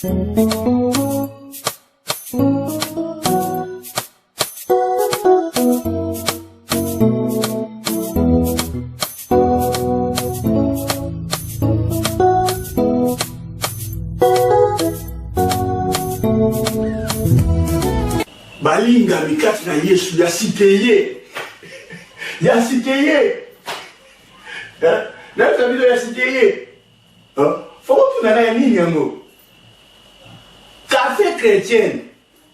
Balinga mikati na Yesu yasikeye. Yasikeye. Na tabido yasikeye. Faut que tu n'aies ni yango. Café chrétien.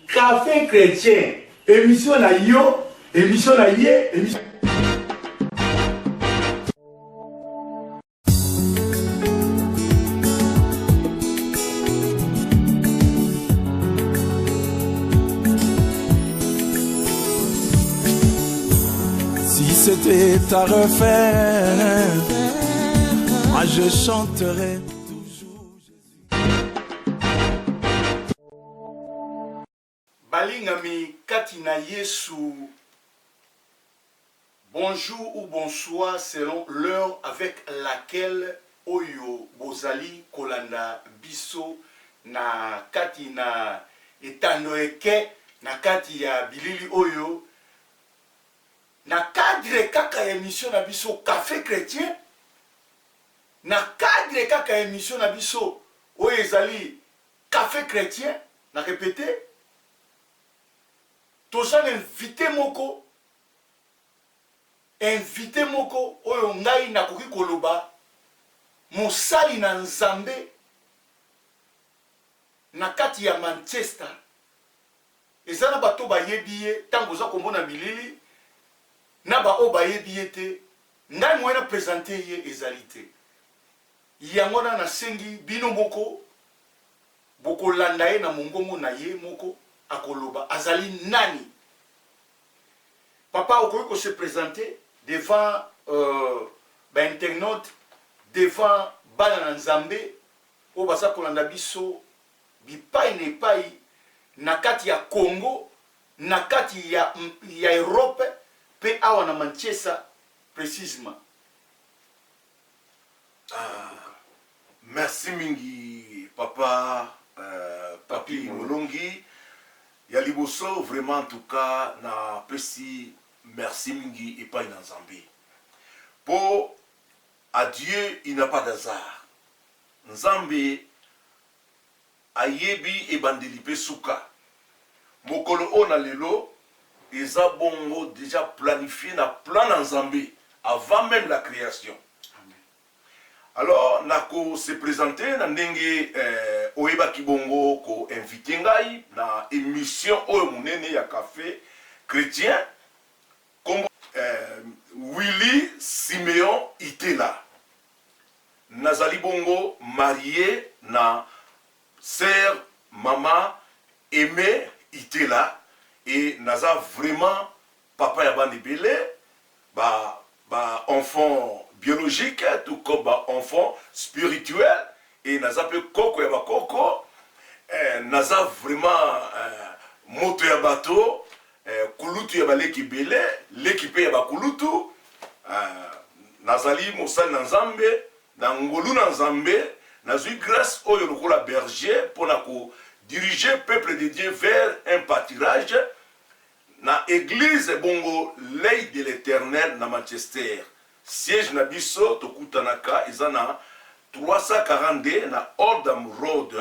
Café chrétien. Émission na yo, émission na ye, émission. Si c'était à refaire, moi je chanterais toujours Jésus. Balingami Katina Yesu. Bonjour ou bonsoir selon l'heure avec laquelle Oyo Bozali Kolanda Biso na Katina Etanoeke na Katia Bilili Oyo. Na cadre kaka émission na biso café chrétien, na cadre kaka émission na biso oyo ezali café chrétien, na répété, toza invité moko oyo ngai nakoki koloba mosali na Nzambe na kati ya Manchester. Eza na bato bayebi ye tango za komona bilili na ba obayebi ete ngai moyena présenter ye ezalité yango na sengi bino moko bokolanda ye na mongongo na ye moko akoloba azali nani. Papa okoki ko se présenter devant internaute, devant bana na Nzambe o basa kolanda biso bipai na epai na kati ya Congo, na kati ya Europe pe awa na Manchester précisément. Merci mingi papa papi Molongi ya liboso vraiment en tout cas na pesi merci mingi et pas in Nzambe. Pour à Dieu il n'a pas d'hasard. Nzambe ayebi e bandeli pe suka. Mokolo ona lelo eza bongo déjà planifié na plan Nzambe avant même la création. Amen. Alors nako se présenter na ndenge oyeba kibongo ko invité ngai na émission oyo munene ya café chrétien comme Willy Simeon Itela. Nazali bongo marié na sœur maman Aimé Itela. Et naza vraiment papa ya bandi belé ba enfant biologique tout comme ba enfant spirituel et naza pe koko ya ba koko naza vraiment moto ya bateau kulutu ya ba leki belé leki pe ya ba kulutu nazali mosali na Nzambe na ngolu na Nzambe nazui grâce oyo lokola berger pona ko diriger peuple de Dieu vers un pâturage na église bongo l'œil de l'Éternel na Manchester. Siège na biso tokutanaka izana 342 na Oldham Road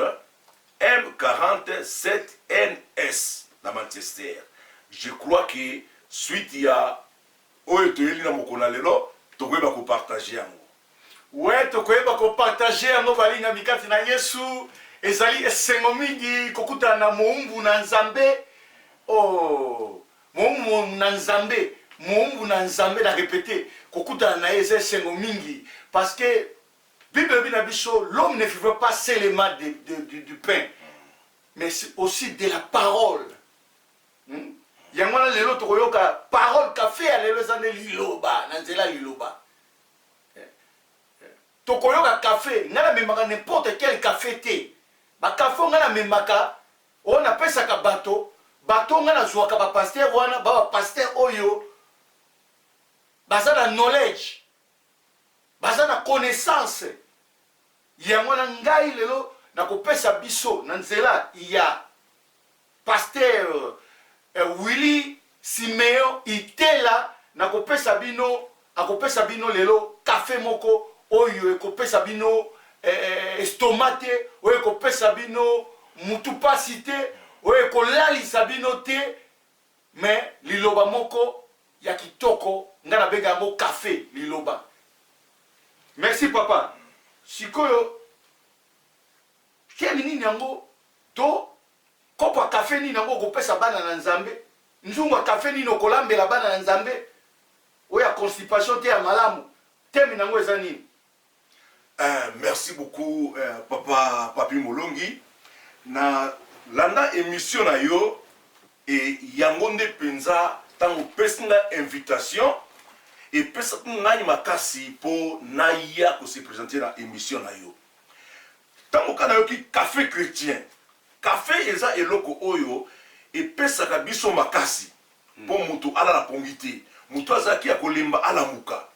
M47 NS na Manchester. Je crois que suite ya oyo toyeli na mokona lelo tokoyeba ko partager yango. Ouais, tokoyeba ko partager yango balinga mikati na Yesu ezali esengo mingi kokuta na moumbu na Nzambe. Oh moumbu na Nzambe na répéter kokuta na eze esengo mingi parce que Bible bina biso l'homme ne vivra pas seulement du pain mais aussi de la parole. Yango na lelo tokoyoka parole café ya lelo zane liloba na nzela liloba. Tokoyoka café ngana memaka n'importe quel café te. Ba café ngana memaka on appelle ça ka bateau ngana zwaka ba pasteur wana ba pasteur oyo baza na knowledge baza na connaissance yango na ngai lelo nakopesa biso na nzela ya pasteur Willy Siméon Itela nakopesa bino akopesa bino lelo café moko oyo ekopesa bino estomate oyo ekopesa bino mutu pasi te oyo ekolalisa bino te mais liloba moko ya kitoko nga nabenga yango café liloba. Merci papa. Sikoyo kemi nini yango to kopo ya café nini yango okopesa bana na nzambe nzungu ya café nini okolambela bana na nzambe oyo ya constipation te ya malamu temi nango eza nini? Merci beaucoup papa Papi Molongi na landa émission na yo et yango nde penza tango pesinga invitation et pesa ngani makasi po na ya ko se présenter na émission na yo tango kana yo ki café chrétien café eza eloko oyo et pesa ka biso makasi po mutu ala la pongité mutu azaki ya kolemba ala muka.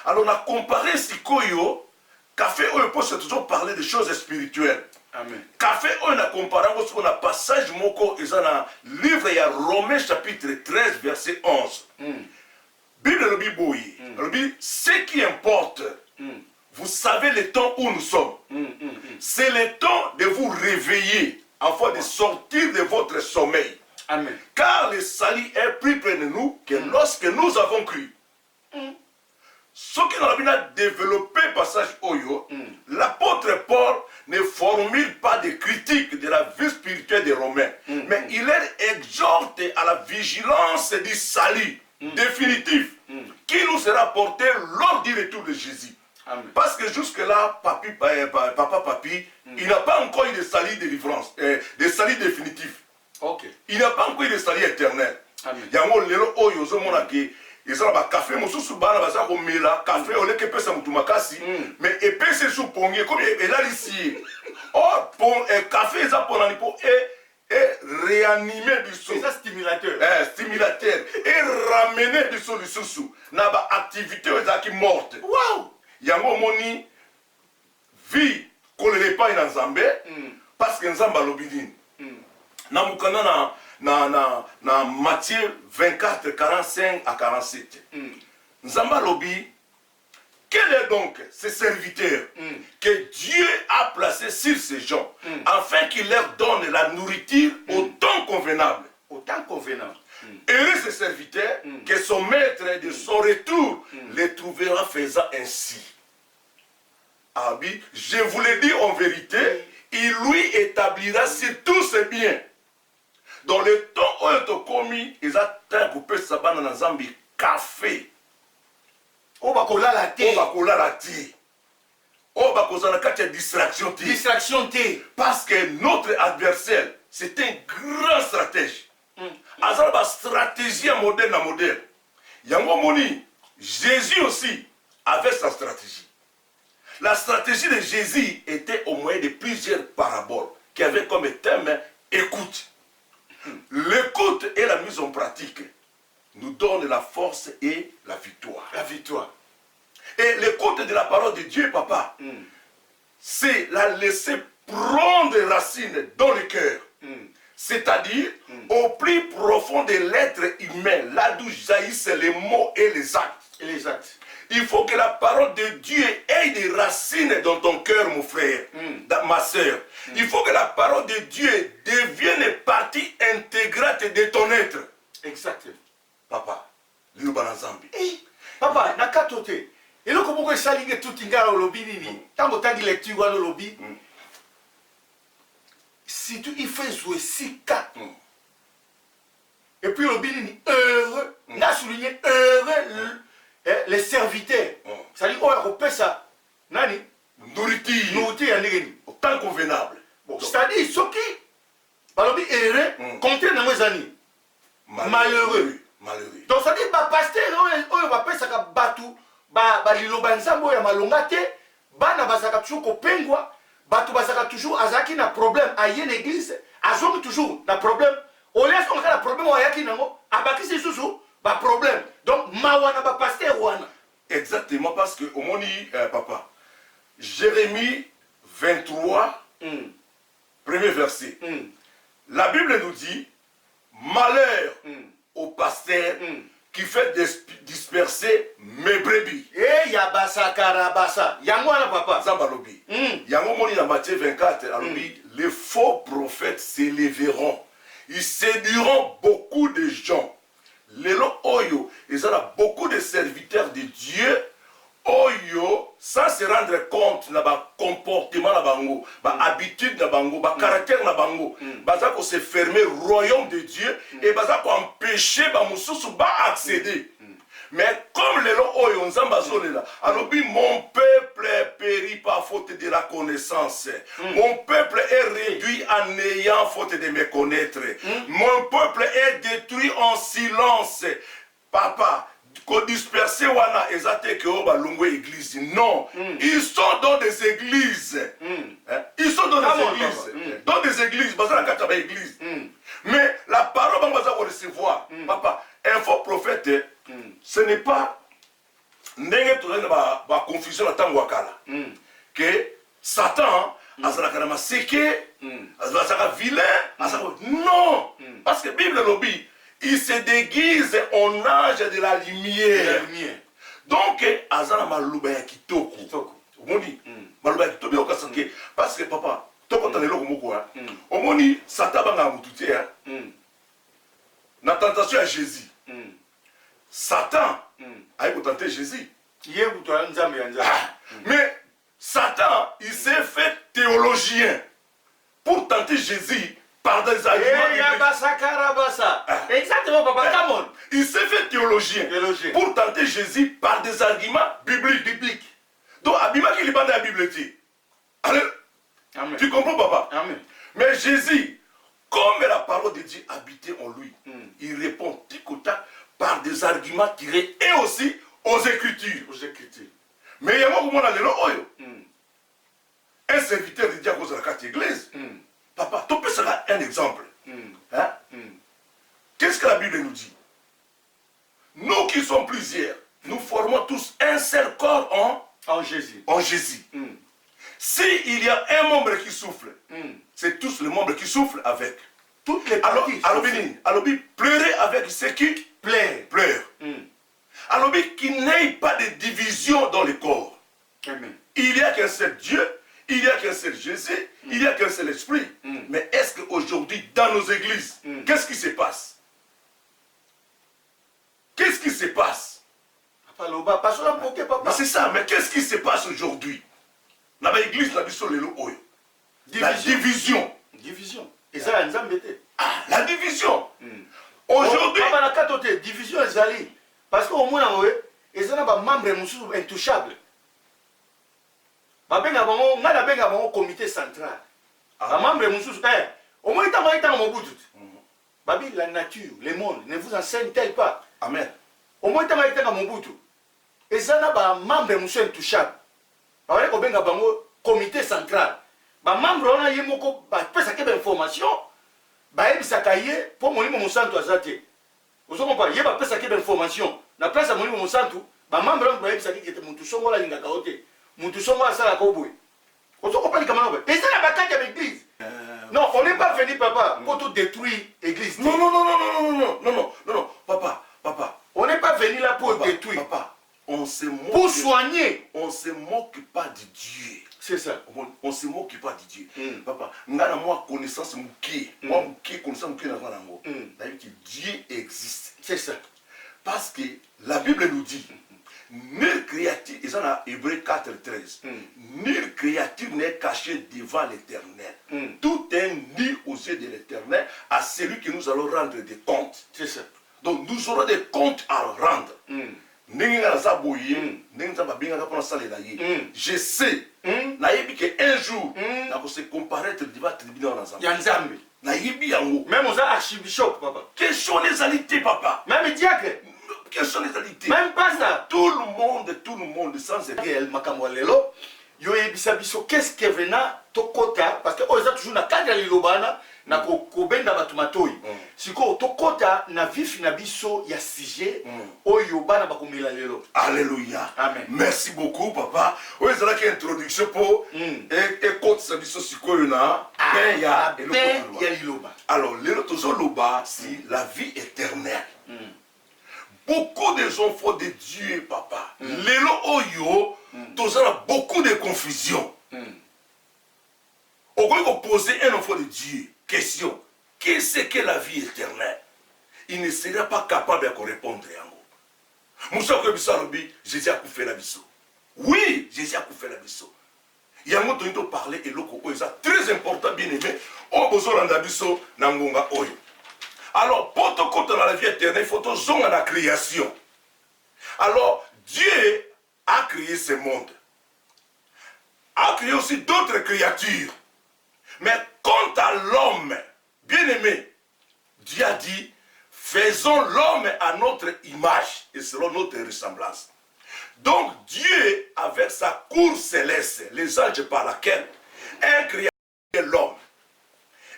Alors na comparer sikoyo café oyo peut toujours parler de choses spirituelles. Amen. Café oyo na comparer ce qu'on a passage moko eza na livre ya Romains chapitre 13 verset 11. Bible lobi boyi. Lobi ce qui importe. Vous savez le temps où nous sommes. C'est le temps de vous réveiller afin de sortir de votre sommeil. Amen. Car le salut est plus près de nous que lorsque nous avons cru. Ce qui nous a bien développé passage Oyo, l'apôtre Paul ne formule pas de critique de la vie spirituelle des Romains, mais il les exhorte à la vigilance du salut définitif qui nous sera porté lors du retour de Jésus. Amen. Parce que jusque-là, papa Papi, il n'a pas encore eu de salut délivrance, de salut définitif. Ok. Il n'a pas encore eu de salut éternel. Amen. Il y a un lelo oyo zo mona ke ezala ba café mosusu bana baza ko mela café ole ke pesa mutu makasi mais epese su pongi comme elalici or pon café eza ponani po et réanimer du son. C'est un stimulateur. Stimulateur et ramener du son lisusu na ba activité ezaki morte. Wow. Yango moni vie kolele pa ina Nzambe parce que Nzamba lobidini. Na mukana na Matthieu 24, 45 à 47. Nzamba lobi, quel est donc ce serviteur que Dieu a placé sur ces gens afin qu'il leur donne la nourriture au temps convenable? Au temps convenable. Heureux ce serviteur que son maître de son retour les trouvera faisant ainsi. Abi, je vous le dis en vérité, il lui établira sur tous ses biens. Dans le temps où il a commis, ils ont coupé sa banane dans Zambi café. On va coller la thé. On va coller la thé. On va causer la distraction thé. Distraction thé. Parce que notre adversaire, c'est un grand stratège. Azal ba stratégie moderne à moderne. Yango moni, Jésus aussi avait sa stratégie. La stratégie de Jésus était au moyen de plusieurs paraboles qui avaient comme thème écoute. L'écoute et la mise en pratique nous donnent la force et la victoire. La victoire. Et l'écoute de la parole de Dieu, papa, c'est la laisser prendre racine dans le cœur. C'est-à-dire au plus profond de l'être humain, là d'où jaillissent les mots et les actes. Et les actes. Il faut que la parole de Dieu ait des racines dans ton cœur, mon frère, ma soeur. Il faut que la parole de Dieu devienne partie intégrante de ton être. Exactement. Papa, l'Iloba Nzambi. Papa, nakatote. Et là, comment ça ligue tout inga au lobby nini? Tant que tu lecture au lobby, si tu y fais jouer 6-4, et puis le lobby nini, heureux, on a souligné heureux. Les serviteurs, c'est-à-dire on repère ça, nani, nourriture, au temps convenable. Bon, c'est-à-dire ceux qui, par le heureux, compter dans mes années, malheureux. Donc c'est-à-dire bah pasteur, on va faire ça comme batu, bah liloba nzambo ya malongate, bah na basaka toujours kopengwa, batu basaka toujours azaki na problème, aïe l'église, azongi toujours na problème, on laisse on a problème au yaki nango, abaki c'est sous pas problème. Donc, mawana ba pasteur wana. Exactement parce que au moni papa. Jérémie 23 premier verset. La Bible nous dit, malheur au pasteur qui fait disperser mes brebis. Eh, yabasa karabasa. Yangwana papa. Zambalobi. Yango moni dans Matthieu 24, alobi, les faux prophètes s'élèveront. Ils séduiront beaucoup de gens. Lelo oyo, ils ont beaucoup de serviteurs de Dieu. Oyo, sans se rendre compte de ba comportement na bango, ba habitude na bango, ba caractère na bango, baza ko se fermer royaume de Dieu et baza ko empêcher ba mususu ba accéder. Mais comme les lois oyo nzamba zolela, alobi mon peuple périt par faute de la connaissance. Mon peuple est réduit en ayant faute de me connaître. Mon peuple est détruit en silence. Papa, qu'on disperser wana ezate ke o balongwe église. Non, ils sont dans des églises. Ils sont dans des églises. Dans des églises, bazala kataba église. Mais la parole on va recevoir. Papa, un faux prophète, ce n'est pas ndenge tozali na ba confusion na tango wakala. Que Satan azalaka na maseke, azalaka vilain, non, parce que Bible lobby, il se déguise en ange de la lumière. Donc azala maluba ya kitoko. Omoni maluba ya kitoko okasake parce que papa toko tanelo komoko ha. Omoni Satan banga mututie ha. Na tentation à Jésus. Satan a tenté Jésus. Mais Satan, il s'est fait théologien pour tenter Jésus par des arguments. Exactement, papa, come on. Il s'est fait théologien pour tenter Jésus par des arguments bibliques. Donc, Abima qui libère la Bible. Tu comprends, papa? Amen. Mais Jésus, comme la parole de Dieu habitait en lui, il répond tic au tac par des arguments tirés et aussi aux Écritures. Mais il y a un serviteur de Dieu à cause de la carte église. Papa, tu peux faire un exemple. Qu'est-ce que la Bible nous dit? Nous qui sommes plusieurs, nous formons tous un seul corps en Jésus. En Jésus. S'il y a un membre qui souffle, c'est tous les membres qui soufflent avec. Toutes les parties. Alors, pleurer avec ceux qui pleurent. Alors, qu'il n'y ait pas de division dans le corps. Amen. Il n'y a qu'un seul Dieu, il n'y a qu'un seul Jésus, il n'y a qu'un seul esprit. Mais est-ce qu'aujourd'hui, dans nos églises, qu'est-ce qui se passe? Qu'est-ce qui se passe? C'est ça, mais qu'est-ce qui se passe aujourd'hui? Dans l'église, la division. Et ça, la division. Aujourd'hui, division parce qu'au moins, ils ont des membres intouchables. Ils ont un comité central. Au moins, la nature, le monde ne vous enseigne-t-elle pas? Amen. Au moins, ils ont un membre intouchable. Ils ont un comité central. Les membres ont une information. Pour mon santo azate. Vous comprenez? Il y a une information. La place à mon santo, les membres ont dit que mon songo la linga kaote. Mon songo la sala koboy. Vous comprenez comment on fait? Et ça, la bataille de l'église. Non, on n'est pas venu, papa, pour tout détruire l'église. Non, papa. On n'est pas venu là pour détruire. Papa, on se moque. Pour soigner. On ne se moque pas de Dieu. C'est ça. On ne se moque pas de Dieu. Papa, moi connaissance mouké. Moi connaissance mouké dans l'ango. C'est-à-dire que Dieu existe. C'est ça. Parce que la Bible nous dit, nulle créature, ils en a Hébreux 4:13, nulle créature n'est cachée devant l'Éternel. Tout est nu aux yeux de l'Éternel à celui que nous allons rendre des comptes. C'est ça. Donc nous aurons des comptes à rendre. Je sais, un jour, on se comparer devant le tribunal ensemble. Même aux archibishops, papa. Quelles sont les qualités, papa? Même diacre. Quelles sont les qualités? Même pas ça. Tout le monde, sans réel, makamwalelo. Yo ebisabiso qu'est-ce que vena tokota parce que oza toujours na cadre lilobana na kobenda batumatoi. Siko tokota na vif na biso ya sujet oyo bana bakomela lelo. Alléluia. Amen. Merci beaucoup, papa. Oui, c'est là qui introduction pour et compte sa biso siko na. paix, il y a paix, il y a l'iloba. Alors, l'Elotozoloba, c'est la vie éternelle. Beaucoup des enfants de Dieu, papa. Lelo Oyo, tous a beaucoup de confusion. On peut poser un enfant de Dieu, question, qu'est-ce que la vie éternelle? Il ne sera pas capable de répondre. Moussa Kobisalobi, Jésus a fait la biseau. Oui, Jésus a fait la biseau. Il y a un mot dont parler et l'eau très important, bien aimé. On a besoin d'un biseau, Nangonga Oyo. Alors, pour te compter dans la vie éternelle, il faut te zonger à la création. Alors, Dieu a créé ce monde. A créé aussi d'autres créatures. Mais quant à l'homme, bien aimé, Dieu a dit, faisons l'homme à notre image et selon notre ressemblance. Donc Dieu, avec sa cour céleste, les anges par laquelle, un créateur est l'homme.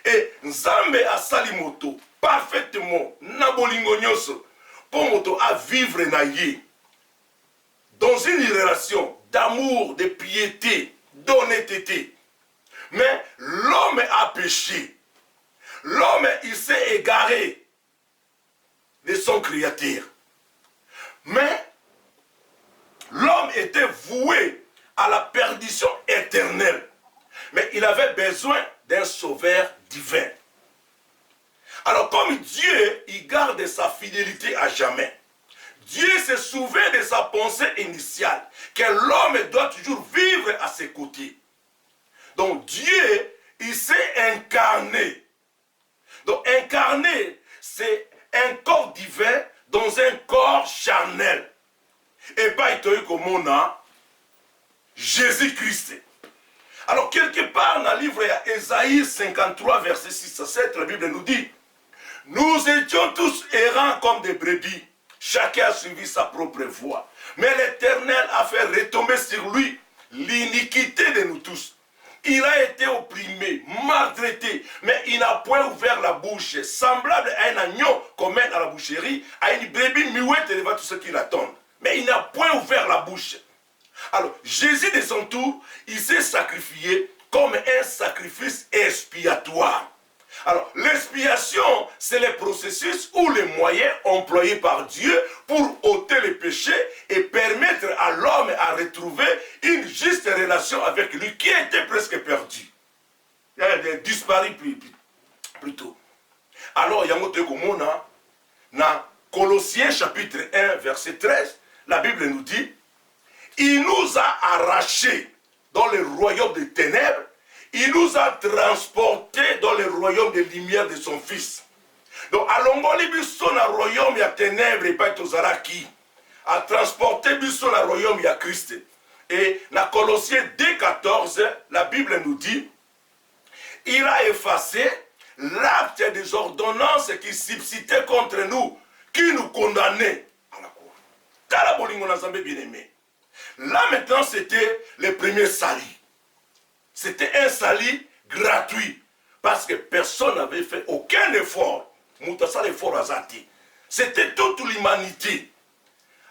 Et Nzambe a salimoto parfaitement, nabolingo nyoso, pour moto à vivre naïe. Dans une relation d'amour, de piété, d'honnêteté. Mais l'homme a péché. L'homme, il s'est égaré de son créateur. Mais l'homme était voué à la perdition éternelle. Mais il avait besoin d'un sauveur divin. Alors comme Dieu, il garde sa fidélité à jamais. Dieu se souvient de sa pensée initiale, que l'homme doit toujours vivre à ses côtés. Donc Dieu, il s'est incarné. Donc incarné, c'est un corps divin dans un corps charnel. Et pas comme on a Jésus-Christ. Alors quelque part dans le livre Ésaïe 53, verset 6 à 7, la Bible nous dit, nous étions tous errants comme des brebis, chacun a suivi sa propre voie. Mais l'Éternel a fait retomber sur lui l'iniquité de nous tous. Il a été opprimé, maltraité, mais il n'a point ouvert la bouche, semblable à un agneau qu'on mène à la boucherie, à une brebis muette devant tous ceux qui l'attendent. Mais il n'a point ouvert la bouche. Alors, Jésus de son tour, il s'est sacrifié comme un sacrifice expiatoire. Alors, l'expiation, c'est le processus ou les moyens employés par Dieu pour ôter les péchés et permettre à l'homme à retrouver une juste relation avec lui qui était presque perdu. Il a disparu plutôt. Alors, il y a un autre commun dans Colossiens chapitre 1, verset 13, la Bible nous dit, il nous a arrachés dans le royaume des ténèbres. Il nous a transportés dans le royaume des lumières de son Fils. Donc, allons-y, biso na royaume ya ténèbres et pas tozaraki. A transporté biso na royaume ya Christ. Et dans Colossiens 2,14, la Bible nous dit, il a effacé l'acte des ordonnances qui subsistaient contre nous, qui nous condamnaient à la cour. Kalabolingo na Zambé bien-aimé. Là maintenant, c'était le premier salut. C'était un salut gratuit. Parce que personne n'avait fait aucun effort. C'était toute l'humanité.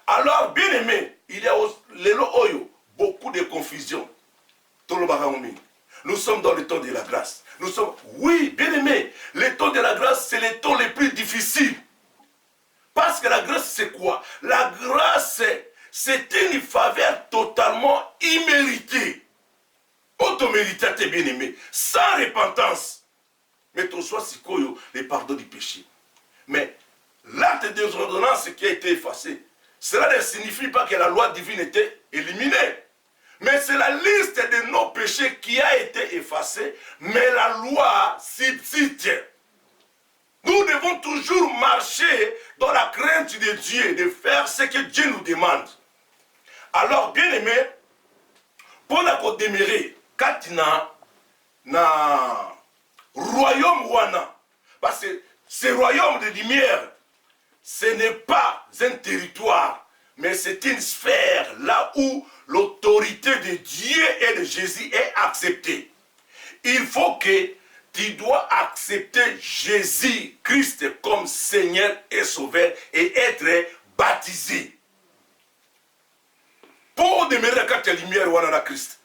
Alors, bien aimé, il y a beaucoup de confusion. Nous sommes dans le temps de la grâce. Nous sommes, oui, bien aimé, le temps de la grâce, c'est le temps le plus difficile. Parce que la grâce, c'est quoi? La grâce, c'est une faveur totalement imméritée. Auto-mérité, bien aimé, sans repentance. Mais tout soit si les pardons du péché. Mais l'acte des ordonnances qui a été effacé, cela ne signifie pas que la loi divine était éliminée. Mais c'est la liste de nos péchés qui a été effacée, mais la loi subsiste. Nous devons toujours marcher dans la crainte de Dieu, de faire ce que Dieu nous demande. Alors, bien aimé, pour la demeurer, Katina, na royaume wana, parce que ce royaume de lumière, ce n'est pas un territoire, mais c'est une sphère là où l'autorité de Dieu et de Jésus est acceptée. Il faut que tu dois accepter Jésus-Christ comme Seigneur et Sauveur et être baptisé. Pour demeurer à la lumière wana na Christ.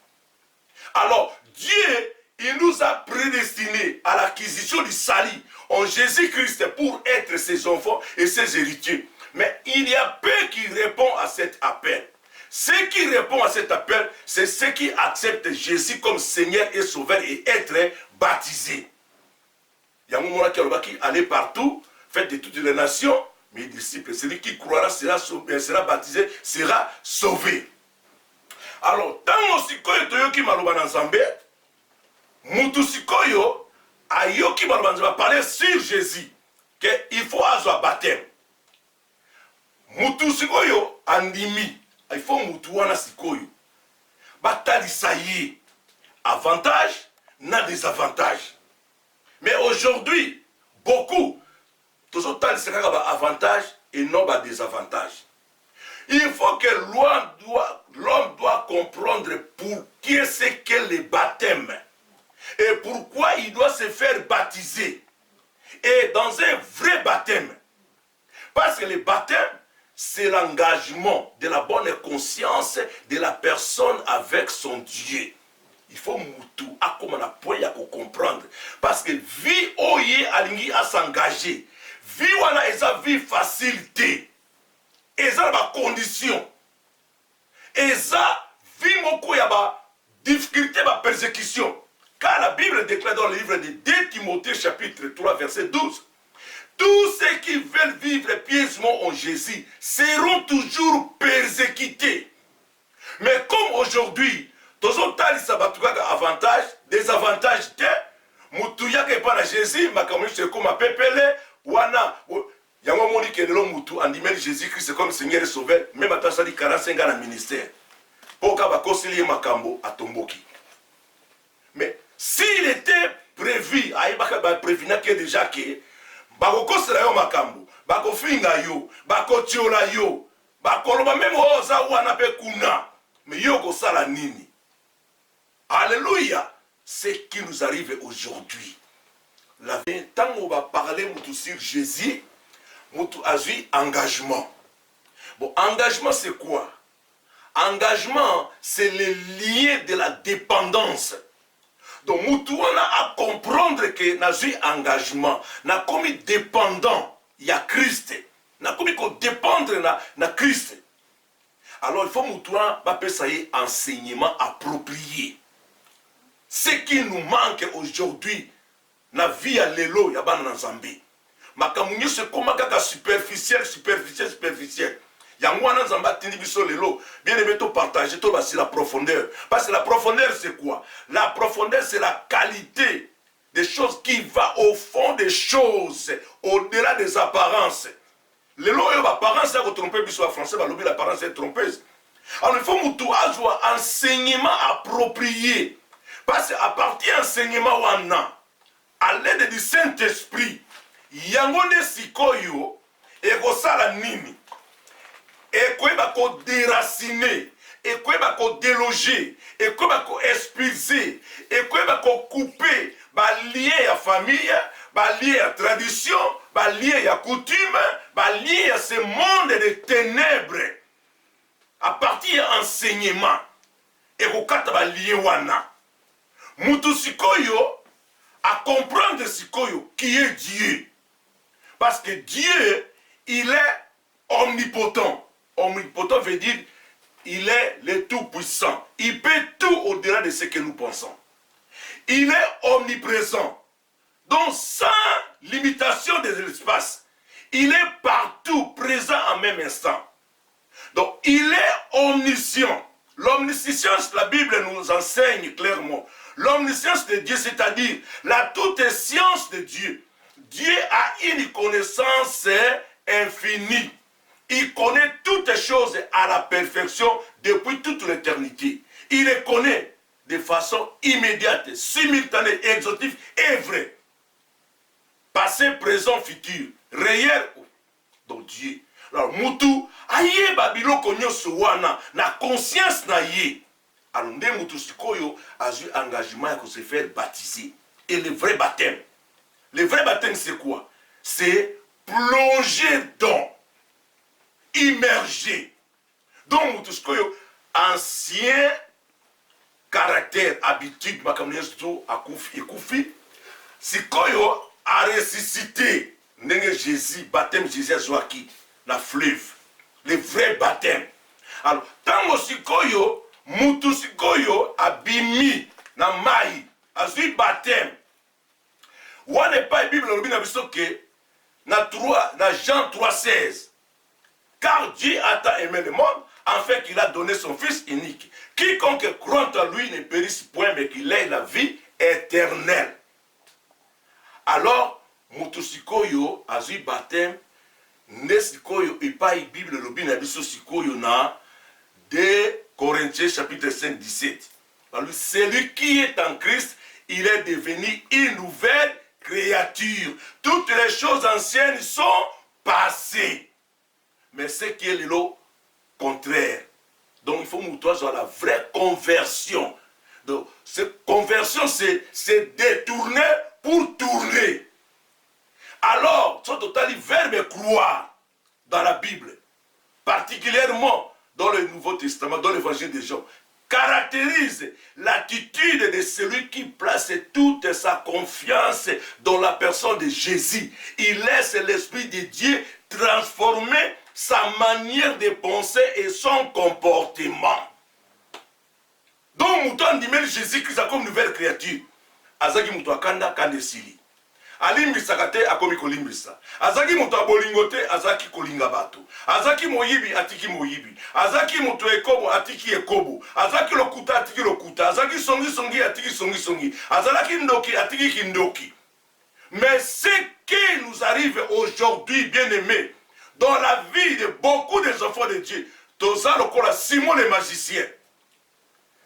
Alors, Dieu, il nous a pris prédestinés à l'acquisition du salut en Jésus-Christ pour être ses enfants et ses héritiers. Mais il y a peu qui répondent à cet appel. Ceux qui répondent à cet appel, c'est ceux qui acceptent Jésus comme Seigneur et Sauveur et être baptisés. Il y a un moment qui allait partout, faites de toutes les nations, mes disciples, celui qui croira sera baptisé, sera sauvé. Alors, tant que sikoyo qui maloba na Nzambe, mutu sikoyo ayoki maloba Nzambe parler sur Jésus, qu'il faut avoir baptême. Mutu sikoyo andimi, il faut mutu wana sikoyo. Batalisa ye, avantage na désavantage. Mais aujourd'hui, beaucoup, tous autant c'est avantage et non désavantage. Il faut que l'homme doit comprendre pour qui c'est que le baptême et pourquoi il doit se faire baptiser. Et dans un vrai baptême. Parce que le baptême, c'est l'engagement de la bonne conscience de la personne avec son Dieu. Il faut moutou à comme on a point à comprendre. Parce que vie oye alingi à s'engager. Vie wana eza vie facilité. Eza ba condition. Eza vie moko ya ba difficulté ba persécution. Car la Bible déclare dans le livre de 2 Timothée chapitre 3 verset 12. Tous ceux qui veulent vivre pieusement en Jésus seront toujours persécutés. Mais comme aujourd'hui, tous les avantages, désavantages, Moutouya qui pas Jésus, ma communauté comme ma pépélé, wana, yango moni que l'homme Moutou, en dimel Jésus-Christ comme Seigneur et Sauveur, même à ça dit 45 ans dans ministère. Pour qu'à bakosili makambo à Tomboki. Mais s'il était prévu, aïbaka ba prévina que déjà que, bakokosela yo makambo, bakofinga yo, bakotiola yo, bakoloba même oza wana pe kuna, mais yo kosala nini? Alléluia, ce qui nous arrive aujourd'hui. Tant qu'on va parler sur Jésus, Moutou a eu engagement. Bon, engagement c'est quoi? Engagement, c'est le lien de la dépendance. Donc, Moutou on a à comprendre que n'a eu engagement, n'a comme dépendant, il y a Christ. N'a comme dépendre na Christ. Alors, il faut Moutou va passer enseignement approprié. Ce qui nous manque aujourd'hui, la vie à l'élo, il y a ban Nzambe. Makamunyo se koma kaka superficiel. Yangwana Nzamba tindi biso l'élo. Bien aimé, to partager, to basi la profondeur. Parce que la profondeur c'est quoi? La profondeur c'est la qualité des choses qui va au fond des choses, au-delà des apparences. L'élo est apparence, c'est tromper biso en français, balobi l'apparence est trompeuse. Alors il faut moutou azwa enseignement approprié. Parce qu'à partir de l'enseignement, à l'aide du Saint-Esprit, yangone sikoyo, et kosala nini, et koyeba ko déraciner, et koyeba ko déloger, et koyeba ko expulser, et koyeba ko couper, ba lié à famille, ba lié à tradition, ba lié à coutume, ba lié à ce monde de ténèbres. À partir de l'enseignement, et kokata ba lié wana. Moutou sikoyo à comprendre sikoyo qui est Dieu. Parce que Dieu, il est omnipotent. Omnipotent veut dire il est le tout-puissant. Il peut tout au-delà de ce que nous pensons. Il est omniprésent. Donc sans limitation de l'espace. Il est partout présent en même instant. Donc il est omniscient. L'omniscience, la Bible nous enseigne clairement. L'omniscience de Dieu, c'est-à-dire la toute science de Dieu. Dieu a une connaissance infinie. Il connaît toutes choses à la perfection depuis toute l'éternité. Il les connaît de façon immédiate, simultanée, exhaustive et vraie. Passé, présent, futur, réel dans Dieu. Alors, Moutou, aïe babilo konyo suwana, na conscience na ye. Alors, nde Moutou sikoyo a eu engagement pour se faire baptiser. Et le vrai baptême. Le vrai baptême, c'est quoi? C'est plonger dans, immerger. Donc, Moutou sikoyo, ancien caractère, habitude, Koufi. Sikoyo a ressuscité. Jésus, baptême Jésus a Joaki, la fleuve. Le vrai baptême. Alors, tango Sikoyo, Mutu Sikoyo a bimi, na mai, a zui baptême. Ou n'est pas la Bible, na Jean 3,16. Car Dieu a tant aimé le monde, en fait qu'il a donné son Fils unique. Quiconque croit en lui ne périsse point, mais qu'il ait la vie éternelle. Alors, Mutosikoyo, a eu baptême, Nesikoyo, et pas la Bible, le Bible, Sikoyo, na 2 Corinthiens, chapitre 5, 17. Alors, celui qui est en Christ, il est devenu une nouvelle créature. Toutes les choses anciennes sont passées. Mais ce qui est le contraire. Donc il faut montrer la vraie conversion. Donc cette conversion, c'est détourner pour tourner. Alors, ce total verbe croire dans la Bible, particulièrement dans le Nouveau Testament, dans l'Évangile de Jean, caractérise l'attitude de celui qui place toute sa confiance dans la personne de Jésus. Il laisse l'Esprit de Dieu transformer sa manière de penser et son comportement. Donc, Mouton dit Jésus-Christ comme nouvelle créature. Azaki Mouton Kanda Kandesili. Alimbi Sakate akomi kolimbisa. Azaki Mouton Bolingote Azaki Kolingabato. Azaki Moyibi Atiki Moyibi. Azaki Mouton Ekobo Atiki Ekobo. Azaki Lokuta Atiki Lokuta. Azaki Songi Songi Atiki Songi Songi. Azaki Ndoki Atiki Kindoki. Mais ce qui nous arrive aujourd'hui, bien-aimés, dans la vie de beaucoup des enfants de Dieu, Toza Lokola, Simon le magicien.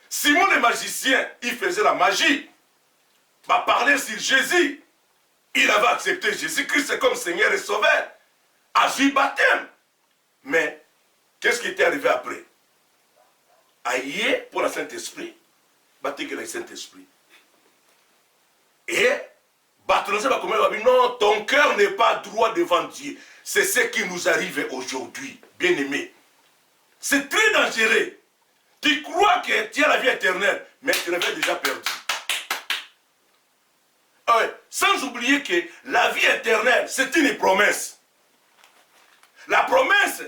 Simon le magicien, il faisait la magie. Va parler sur Jésus. Il avait accepté Jésus-Christ comme Seigneur et Sauveur. A eu baptême. Mais, qu'est-ce qui était arrivé après? Aïe pour le Saint-Esprit. Baptême le Saint-Esprit. Et, non, ton cœur n'est pas droit devant Dieu. C'est ce qui nous arrive aujourd'hui, bien-aimés. C'est très dangereux. Tu crois que tu as la vie éternelle, mais tu l'avais déjà perdu. Sans oublier que la vie éternelle, c'est une promesse. La promesse,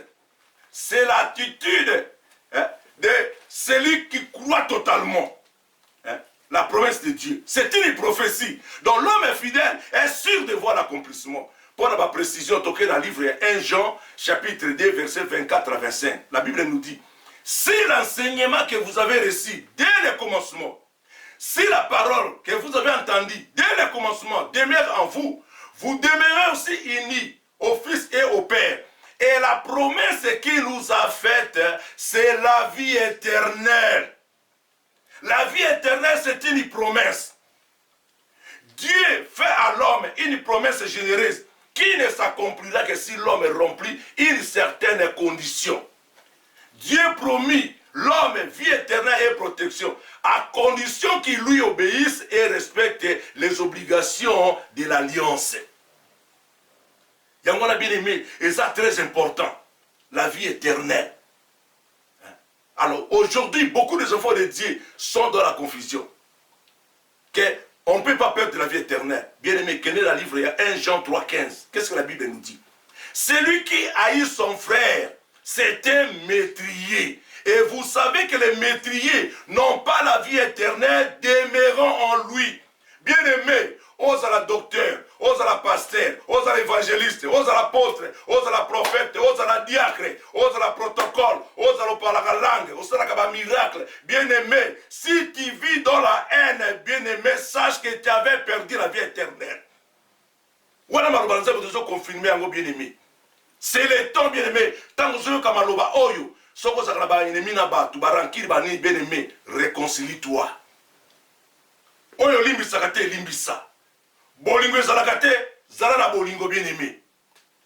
c'est l'attitude de celui qui croit totalement. La promesse de Dieu, c'est une prophétie. Donc l'homme fidèle est sûr de voir l'accomplissement. Pour la précision, toqué dans le livre 1 Jean, chapitre 2, versets 24 à 25. La Bible nous dit, si l'enseignement que vous avez reçu dès le commencement, si la parole que vous avez entendue dès le commencement demeure en vous, vous demeurez aussi unis au Fils et au Père. Et la promesse qu'il nous a faite, c'est la vie éternelle. La vie éternelle, c'est une promesse. Dieu fait à l'homme une promesse généreuse qui ne s'accomplira que si l'homme remplit une certaine condition. Dieu promit l'homme vie éternelle et protection, à condition qu'il lui obéisse et respecte les obligations de l'alliance. Il y a un bien aimé, et ça très important, la vie éternelle. Alors aujourd'hui, beaucoup des enfants de Dieu sont dans la confusion. On ne peut pas perdre la vie éternelle. Bien aimé, quel est le livre? Il y a 1 Jean 3,15. Qu'est-ce que la Bible nous dit? Celui qui haït son frère, c'est un métrier. Et vous savez que les métriers n'ont pas la vie éternelle demeurant en lui. Bien aimé, ose à la docteur, ose à la pasteur, ose à l'évangéliste, ose à l'apôtre, ose à la prophète, ose à la diacre, ose à la protocole, ose à la langue, ose à la miracle. Bien aimé, si tu vis dans la haine, bien aimé, sache que tu avais perdu la vie éternelle. Voilà ma robanza, vous devez confirmer en bien aimé. C'est le temps, bien aimé, tant que vous avez comme aloba oyo, so vous avez un ennemi na-ba, tu barankir bani, bien aimé, réconcilie-toi. Oyo limbisa kate limbisa. Bolingo ezalakate, zala na bolingo bien aimé.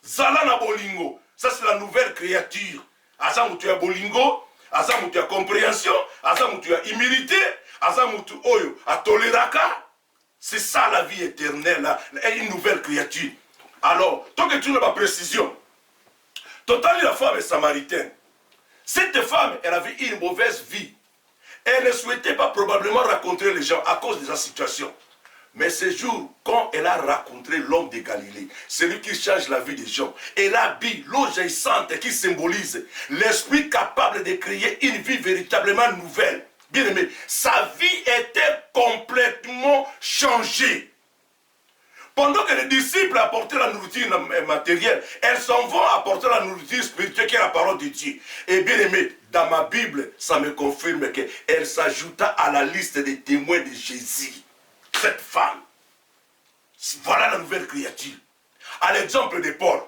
Zala na bolingo. Ça c'est la nouvelle créature. Asa mutu ya bolingo, asa mutu ya compréhension, asa mutu ya humilité, asa mutu oyo a toléraka. C'est ça la vie éternelle, une nouvelle créature. Alors, tant que tu n'as pas précision, totalement la femme est samaritaine. Cette femme, elle avait une mauvaise vie. Elle ne souhaitait pas probablement rencontrer les gens à cause de sa situation. Mais ce jour, quand elle a rencontré l'homme de Galilée, celui qui change la vie des gens, elle a bu l'eau jaillissante qui symbolise l'esprit capable de créer une vie véritablement nouvelle. Bien aimé, sa vie était complètement changée. Pendant que les disciples apportaient la nourriture matérielle, elles s'en vont apporter la nourriture spirituelle qui est la parole de Dieu. Et bien aimé, dans ma Bible, ça me confirme qu'elle s'ajouta à la liste des témoins de Jésus. Cette femme, voilà la nouvelle créature. À l'exemple de Paul,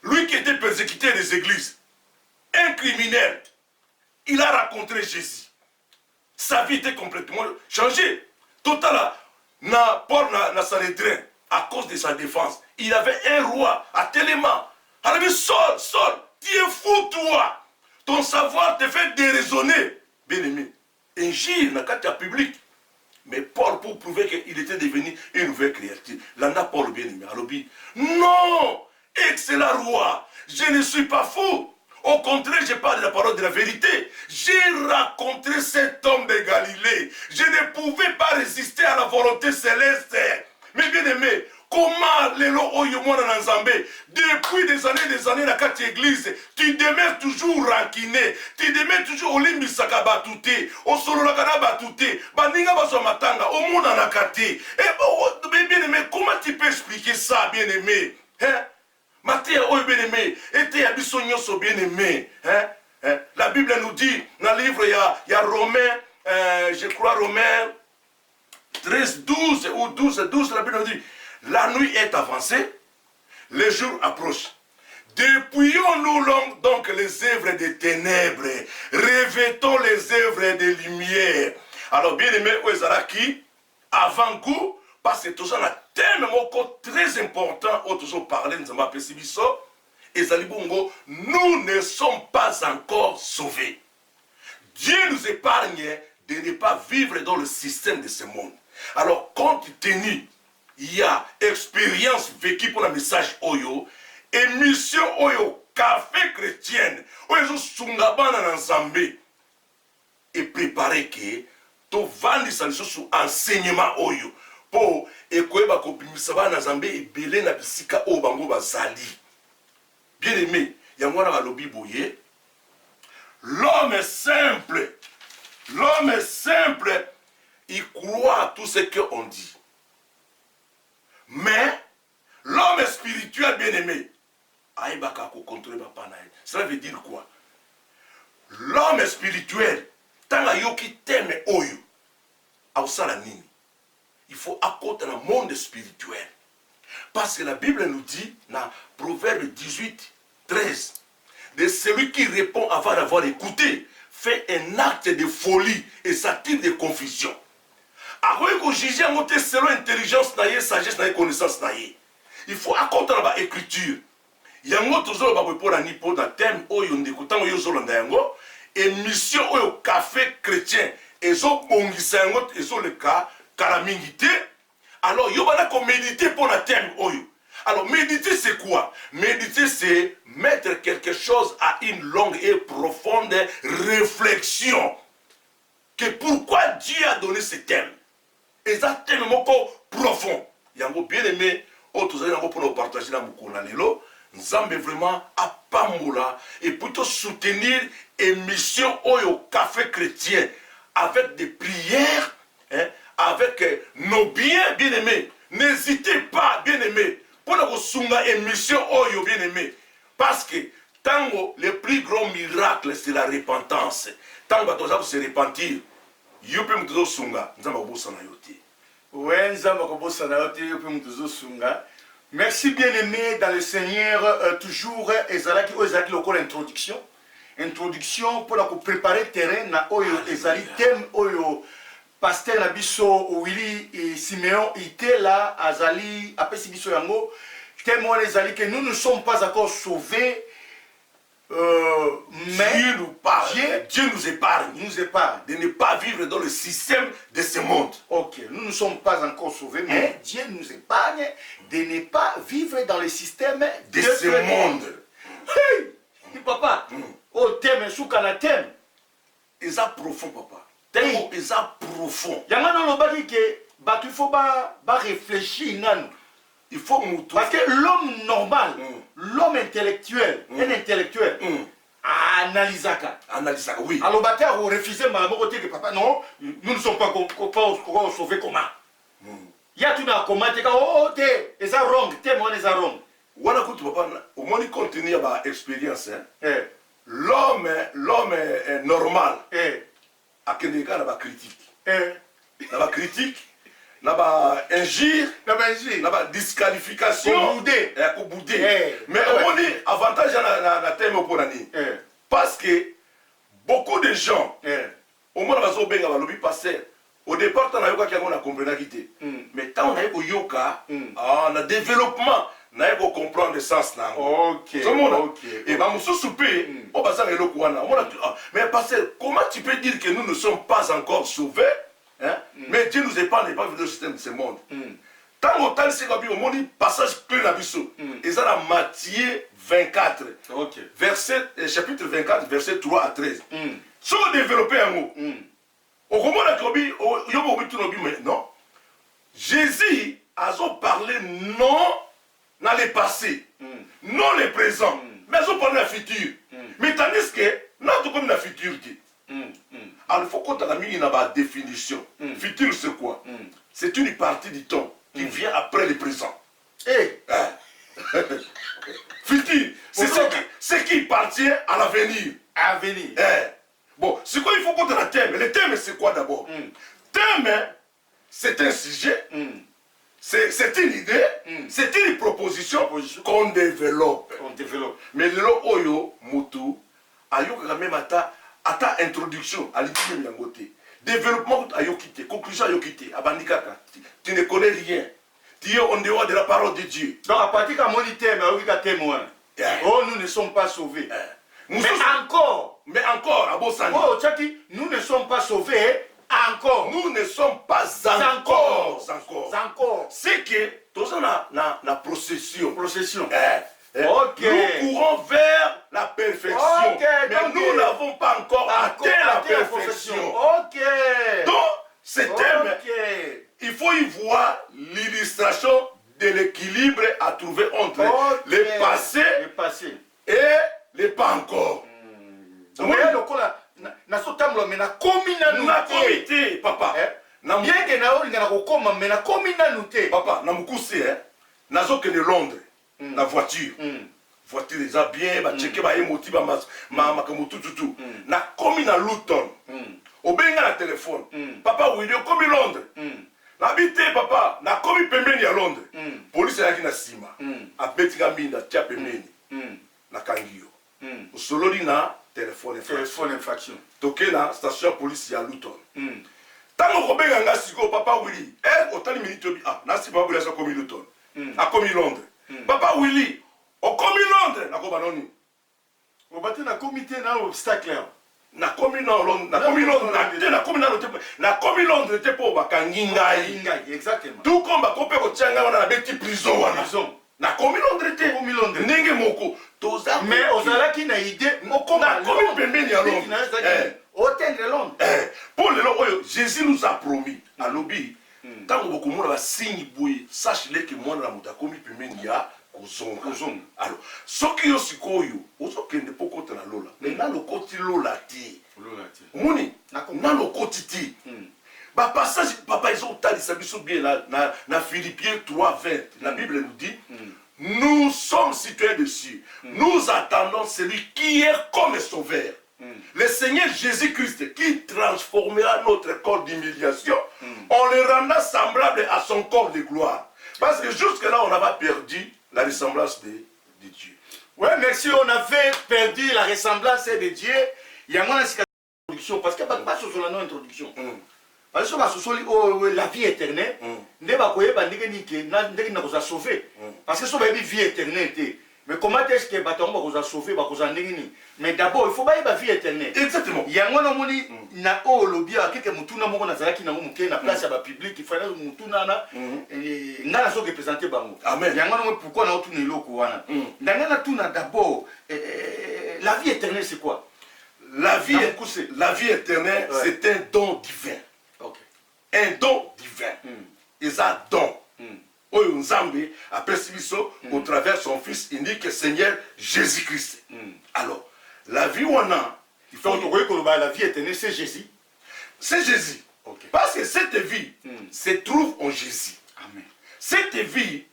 lui qui était persécuté des églises, un criminel, il a rencontré Jésus. Sa vie était complètement changée. Total, Paul n'a s'arrêté à cause de sa défense. Il avait un roi à Téléma. Il a dit, Saul, tu es fou toi. Ton savoir te fait déraisonner. Bien aimé, un gire n'a qu'à public. Mais Paul, pour prouver qu'il était devenu une nouvelle créature, l'en a Paul bien aimé. Alors, non, excellent roi, je ne suis pas fou. Au contraire, je parle de la parole de la vérité. J'ai rencontré cet homme de Galilée. Je ne pouvais pas résister à la volonté céleste. Mais bien aimé, comment les lois depuis des années, dans cette église, tu demeures toujours ranquiné, tu demeures toujours au limbisaka batouté, au sololakana batouté, baninga baso matanga, au monde en akate. Bien aimé, comment tu peux expliquer ça, bien aimé? Matthieu, oh bien aimé, était abissonnion so bien aimé. La Bible nous dit, dans le livre, il y a Romains, je crois Romains 13, 12 ou 12, la Bible nous dit, la nuit est avancée, le jour approche. Dépouillons-nous donc les œuvres des ténèbres, revêtons les œuvres des lumières. Alors bien aimé, Ouezaraki, avant-goût, parce que tout ça, un thème très important, toujours parler, nous avons Pessibiso, et Zalibongo, nous ne sommes pas encore sauvés. Dieu nous épargne de ne pas vivre dans le système de ce monde. Alors, compte tenu, il y a expérience vécue pour le message Oyo, émission Oyo, café chrétienne, Oyo Sungabana Nzambe, et préparer que tout vandi sous enseignement Oyo. Po ekoyeba kopimisa bana Nzambe ebele na bisika o bango bazali. Bien aimé, yangwana balobi boye. L'homme simple, il croit à tout ce qu'on dit. Mais l'homme spirituel bien aimé, aïbaka ko contrôler papa na. Cela veut dire quoi? L'homme spirituel, tant yoki teme oyo, ausala nini? Il faut accorder dans le monde spirituel. Parce que la Bible nous dit, dans Proverbe 18, 13, de celui qui répond avant d'avoir écouté, fait un acte de folie et s'attire de confusion. Après que juger selon intelligence, sagesse, connaissance, il faut accorder dans l'écriture. Il y a un autre thème où il y a émission au café chrétien. Et ils ont le cas. Alors, il y a méditer pour le thème. Alors, méditer, c'est quoi? Méditer, c'est mettre quelque chose à une longue et profonde réflexion. Que pourquoi Dieu a donné ce thème? Et ça, tellement profond. Il y a un bien aimé, pour nous partager dans le Nzambe vraiment à Pambola et plutôt soutenir émission au café chrétien avec des prières. Avec nos bien-aimés. N'hésitez pas, bien-aimés, pour nous sunga émission Oyo, bien-aimés. Parce que tango, le plus grand miracle, c'est la repentance. Tango, tu vas se repentir. Yope mtuzo sunga, nzamba kubosa na yote. Ouais, nzamba kubosa na yote, yope mtuzo sunga. Merci, bien-aimés, dans le Seigneur, toujours, ezalaki lokola introduction. Introduction pour nous préparer le terrain, na Oyo, ezali thème Oyo. Pasteur Nabiso Willy et Siméon était là, Azali, Apesi Biso Yango, témoin les Ali que nous ne sommes pas encore sauvés, mais Dieu nous parle, Dieu nous épargne, de ne pas vivre dans le système de ce monde. Ok, nous ne sommes pas encore sauvés, mais Dieu nous épargne de ne pas vivre dans le système de ce monde. Hey, papa, oh thème, soukana thème. Et ça profond, papa. tango eza profond. Yanga non lobaki ke il faut ba réfléchir nanu. Il faut mutu. Parce que l'homme normal, l'homme intellectuel, un intellectuel, analysaka. Analysaka, oui. Alors bataille ou refuser ma côté que papa non, nous ne sommes pas sauver comment. Il y a tout dans comment te oh te et ça wrong, te moi ça wrong. Wana kutu papa au moins il continue ba expérience hein. L'homme est normal. Akendeka na ba critique. Na ba critique, na ba injure, na ba disqualification, ko boudé. Mais au moins avantage na thème pour nani. Parce que beaucoup de gens au moins bazo benga ba lobi passer. Au départ, on a eu qu'on compris la quitté. Mais quand on a eu au yoka, on a développement, on a eu comprendre le sens là. Ok. Et ben, on se soupé, on va s'en aller au Kouana. Mais parce que comment tu peux dire que nous ne sommes pas encore sauvés, hein? Mais Dieu nous épargne pas le système de ce monde. Tant qu'on a c'est comme au monde passage plein d'abyssaux. Et ça dans Matthieu 24, chapitre 24, verset 3 à 13. Si on développe un mot. Non. Jésus a parlé non dans le passé, non le présent, mais ils ont parlé dans le futur. Mais tandis que, non, tout comme dans le futur. Alors il faut qu'on ait mis une définition. Futur, c'est quoi? C'est une partie du temps qui vient après le présent. Futur, c'est ce qui appartient à l'avenir. Bon, c'est quoi il faut qu'on ait un thème? Le thème, c'est quoi d'abord? Thème, c'est un sujet, c'est une idée, c'est une proposition qu'on développe. Mais le oyo, mutu, ayo quand même ata introduction, à l'idée de côté. Développement, ayo quitté, conclusion, ayo quitté, abandikaka. Tu ne connais rien. Tu es en dehors de la parole de Dieu. Donc à partir de mon thème, témoin. Oh, nous ne sommes pas sauvés. Mais encore, à Bossani. Oh, Tchaki, nous ne sommes pas sauvés encore. Nous ne sommes pas encore. C'est que, tout ça, la procession. Nous courons vers la perfection. Mais nous n'avons pas encore atteint la perfection. Donc, ce thème, il faut y voir l'illustration de l'équilibre à trouver entre le passé et le pas encore. Na sotamlo mena komina nuté papa na yenge na oli na kokoma mena komina nuté papa na mukuse nazo que de Londres la voiture déjà bien ba checker ba emoti ba makamutu tutu na komina Luton obenga na téléphone papa oui komi Londres na bité papa na komi pembeni ya Londres police yaki na sima abetika minda tia pembeni na kangio usololi na téléphone infraction. Toké la station police à Luton. Tant qu'on a un siko papa Willy, autant de minutes nasi pas vous commis Luton, a commis Londres. Papa Willy, au commis Londres, na kobanoni. Au bâti na comité na obstacle. Na commis Londres, na commis Londres, na commis Londres te pour bakangingai. Exactement. Tout comme ba kopé ko tianga na beti prison wana. Na komi Londres te komi Londres ndenge moko toza mais ozalaki na idée moko na komi pembeni ya Londres otendre Londres pour le oyo Jésus nous a promis na lobi tango bokomona ba signe boye sache-le que moi na muta komi pembeni ya kozonga alors soki yo sikoyo ozokende pokota na lola mais na lokoti lola ti moni na lokoti ti bah passage papa ils ont tali ça bien na Philippiens 3:20 la Bible nous dit nous sommes citoyens de cieux nous attendons celui qui est comme sauveur le Seigneur Jésus-Christ qui transformera notre corps d'humiliation on le rendra semblable à son corps de gloire parce que jusque là on avait perdu la ressemblance de Dieu. Ouais, merci, on avait perdu la ressemblance de Dieu. Il y a moins d'introduction parce qu'il n'y a pas sur la non-introduction. Parce que la vie éternelle, ne va pas nous sauver. Parce que c'est une vie éternelle. Mais comment est-ce que nous va sauver? Mais d'abord, il faut pas la vie éternelle. Exactement. Il y a un moment où na o lobby a quelqu'un mutuna moko na zalaki na muke na place ya public il fallait mutuna na ngana so représenter bango. Amen. Il y a un moment pourquoi na otuna eloko wana. Ndanga na tuna d'abord la vie éternelle c'est quoi? la vie éternelle, Ouais. c'est un don divin. Ok. Un don divin. Ils ont don. Oyo Nzambe apesi biso au travers son fils unique Seigneur Jésus-Christ. Alors, la vie wana, il faut Donc, la vie éternelle, c'est Jésus. c'est Jésus. Ok. Parce que cette vie se trouve en Jésus. Amen. Cette vie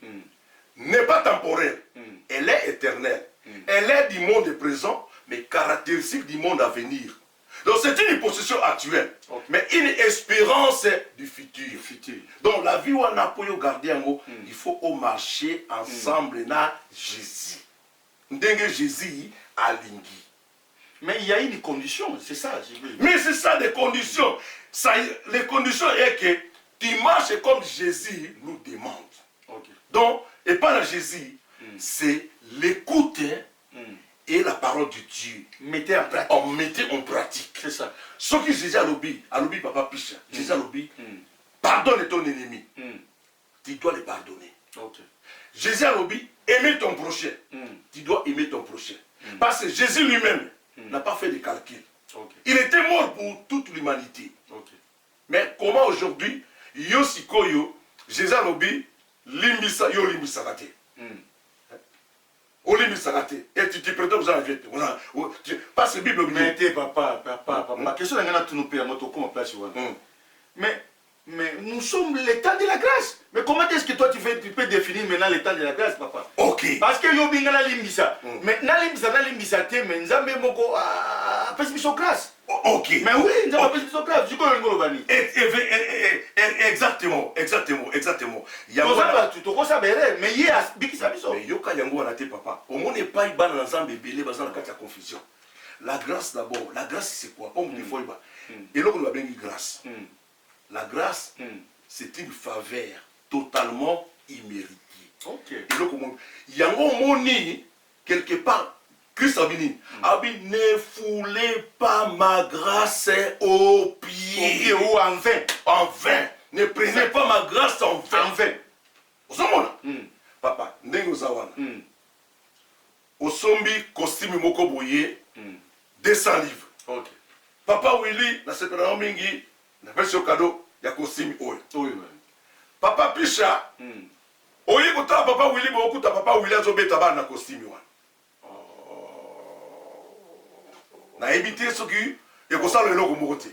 n'est pas temporelle, elle est éternelle. Elle est du monde présent, mais caractéristique du monde à venir. Donc c'est une possession actuelle, mais une espérance du futur. Donc la vie où on a pour garder un mot, il faut marcher ensemble na Jésus. Ndenge Jésus a lingi. Mais il y a une condition, c'est ça. Mais c'est ça les conditions. Ça, les conditions est que tu marches comme Jésus nous demande. Ok. Donc, et pas la Jésus, c'est l'écoute et la parole de Dieu. Mettez en pratique. On mettait en pratique. C'est ça. Ce qui Jésus a lobby papa picha. Jésus a lobby, pardonne ton ennemi. Tu dois le pardonner. Ok. Jésus a lobby, aimer ton prochain. Tu dois aimer ton prochain. Parce que Jésus lui-même n'a pas fait de calcul. Ok. Il était mort pour toute l'humanité. Ok. Mais comment aujourd'hui, yo sikoyo, Jésus a lobby, limbisa yo limbisa kate. Olimbisa kate. Et tu prétends que vous en avez. Parce que la Bible Mais t'es papa. Question de tout nous payer notre comment place. Mais nous sommes l'état de la grâce. Mais comment est-ce que toi tu peux définir maintenant l'état de la grâce, papa? Ok. Parce que yo bingala limbisa. Mais na limbisa te mais nzambe moko a pesimission grâce. Ok. Mais oui, nzambe a pesimission grâce. Je connais ngolo bani. Exactement. Tu te bere mais y a bikisa biso. Mais yoka yango wana te papa. Au monde pas ibana na nzambe belé bazana kati ya confusion. La grâce d'abord. La grâce c'est quoi? Comme des fois iba. Et là on va bien grâce. La grâce, c'est une faveur totalement imméritée. Ok. Et donc, il y a un moni, quelque part, Christ a dit, ne foulez pas ma grâce aux pieds. Ou en vain. En vain. Ne prenez pas ma grâce en vain. En vain. Vous savez, papa, ndenge zawana. Osombi costume moko boye, 200 livres. Ok. Papa Willy, na sepelana mingi, na version cadeau, ya costume oyo. Oui. Papa Picha, oyi kutala papa Willy, bokuta papa Willy azobeta bana na costume wana. Na éviter ce qui est comme ça le logo moko te.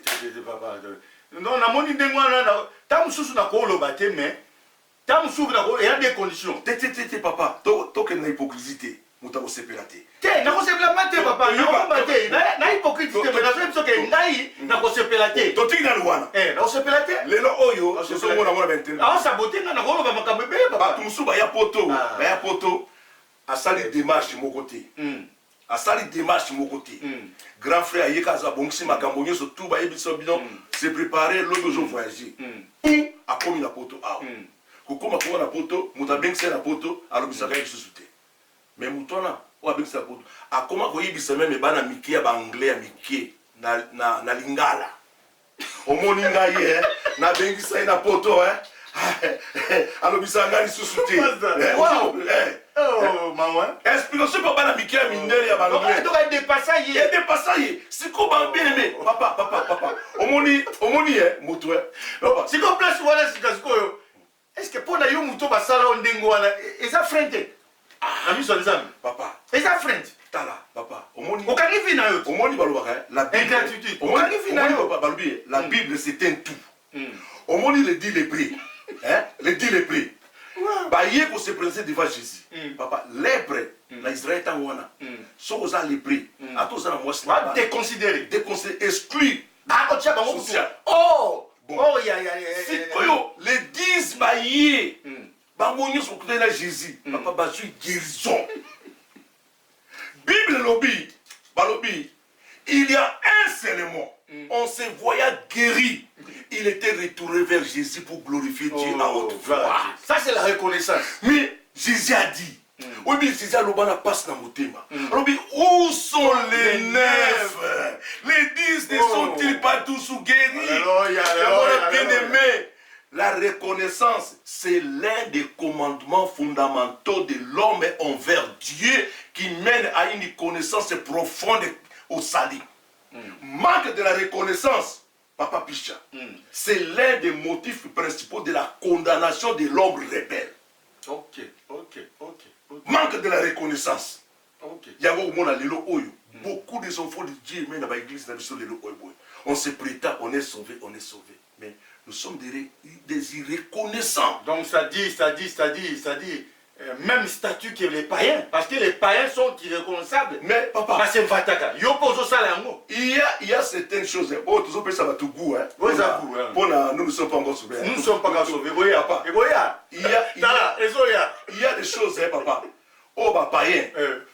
Non, na moni ndenge wana ta mususu na koloba te mais ta mususu na ko il y a des conditions. Te papa, to que na hypocrisie muta osepela te. Te na ko sepela te papa, na ko te na hypocrisie mais na so que ngai na ko sepela te. To tinga ni wana. Na ko sepela te. Lelo oyo, so mona mona bentena. Ah saboter na koloba makambe be papa. Ba musuba ya poto. Asali démarche moko te. Asali démarche moko te. Grand frère yeka za bongisi makambo nyoso tout ba yebiso bino se préparer l'autre jour voyager. A komi na poto a. Kokoma ko na poto, muta bengisa na poto, alobisa ka biso te. Mais mutona o abengisa poto. A koma ko yebisa même bana miki ya ba anglais ya miki na lingala. Omoni ngai na bengisa na poto alobisa ngani susu te. Wow. Oh maman. Explication pour bana miki ya mindele ya ba anglais. Donc il dépasse Il dépasse si ko ba bien aimé. Papa. Omoni moto papa. Si ko place wala sikasiko yo. Est-ce que pour na yo muto basala ondengo wana eza frente? Ami so nzambe. Papa. Eza frente. Tala papa. Omoni. Okanifi na yo. Omoni balobaka la Bible. Ingratitude. Okanifi na yo. Balobi la Bible c'est un tout. Omoni le dit les prix. Le dit les prix. Ba yeko se présenter devant Jésus. Papa, lèpre na Israël tangwana. So oza lépré. Atoza na mwasi. Va déconsidérer. Déconsidérer, exclu. Ah, on tient bango social. Oh. Bon. Oh ya. Si koyo les 10 baillés. Bango nyos okute na Jésus. Papa bazui guérison. Bible lobby, balobi. Il y a un seul mot. On se voyait guéri. Il était retourné vers Jésus pour glorifier Dieu à haute voix. Ça c'est la reconnaissance. Mais Jésus a dit, oui, mais Jésus a l'obana passe dans mon thème. Où sont les 9? Les 10 ne sont-ils pas tous guéris? Alléluia. Bien aimé, la reconnaissance, c'est l'un des commandements fondamentaux de l'homme envers Dieu qui mène à une connaissance profonde au salut. Manque de la reconnaissance, Papa Picha, c'est l'un des motifs principaux de la condamnation de l'homme rebelle. Ok. Manque de la reconnaissance. Ok. Beaucoup des enfants de Dieu, même dans l'église, on se prétend, on est sauvé. Mais nous sommes des irreconnaissants. Donc ça dit, même statut que les païens, parce que les païens sont irreconnaissables. Mais papa, il y a certaines choses. Oh, tout ça, ça va tout goût. Nous ne sommes pas encore sauvés. Nous ne sommes pas encore sauvés. Papa. Il y a des choses, papa. Oh, bah, païen.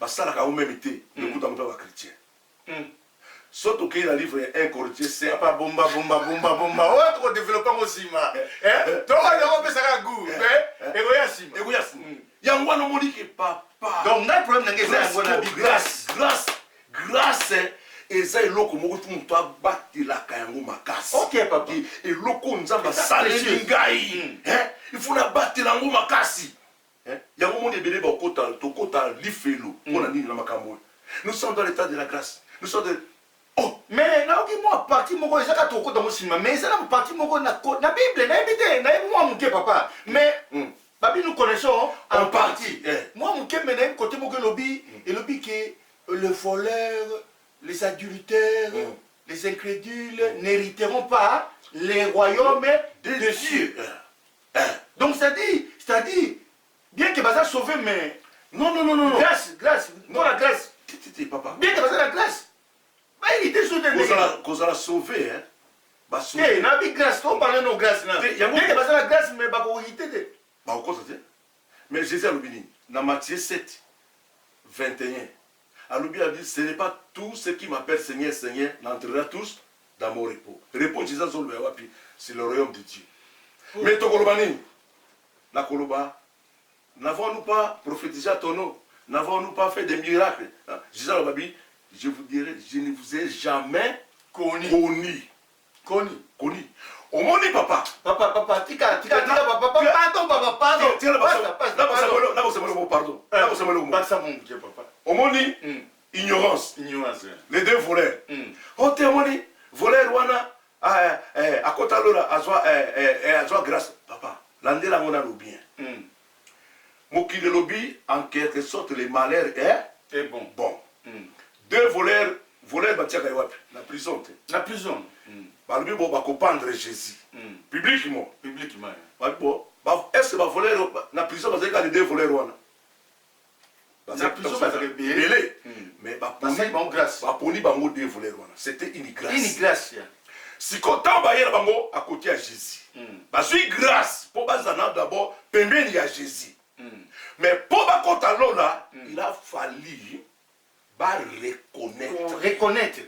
Ça n'a même été. Le coup d'un chrétien. Surtout qu'il y a un livre 1 Corinthiens 5. Papa, bomba. Ouais, trop développant aussi, ma. Toi, il y a un peu ça goût. Égoïasme. Il y a un moment qui papa. Donc, notre problème, c'est grâce. Et ça, il y a un moment qui ok, papa. et l'oko nzamba saleli ngai il faut la battre lango makasi ya ngo monde belé ba kota lifelo pona nini na makambo. Nous sommes dans l'état de la grâce. Nous sommes de oh mais na oki moi parti moko ezaka to kota mosima mais ça na parti moko na Bible na ebité na moi muke papa mais babi nous connaissons en partie. Moi muke mais na côté moko lobby et lobby que le voleur, les adultères, les incrédules n'hériteront pas les royaumes des cieux. Donc c'est-à-dire, bien que ça sauvé, mais non. Grâce, non la grâce. Papa. Bien que ça la grâce. Bah il était sauvé. Qu'on a sauvé, bah sauvé. N'a pas grâce, on parle de nos grâces là. Bien que ça la grâce, mais bah pour éviter de. Bah quoi ça dit? Mais Jésus a dit, dans Matthieu 7, 21. Aloubi a dit, ce n'est pas tout ce qui m'appelle Seigneur, Seigneur, n'entrera tous dans mon repos. Repos Jésus c'est le royaume de Dieu. Mais Tokolobani, la Koloba, n'avons-nous pas prophétisé à ton nom? N'avons-nous pas fait des miracles? Jésus a dit, je vous dirai, je ne vous ai jamais connu. Au monde, papa. Papa, tika, pardon. Au monde, ignorance. Les deux voleurs. On témoigne, voleur, wana, à côté de l'autre, à soi grâce. Papa, l'année là, on a le bien. Moki le lobby, en quelque sorte, les malheurs est bon. Deux voleurs, la prison. La prison. Balbi bo ba comprendre Jésus. Publiquement. Bon, est-ce que va voler na prison parce que les deux voleurs wana. La prison parce que belé. Mais ba poni grâce. Ba poni bango deux voleurs wana. C'était une grâce. Une grâce. Si content ba yera bango à côté à Jésus. Ba suis grâce pour bazana d'abord pembeni à Jésus. Mais pour ba kota là, il a fallu ba reconnaître.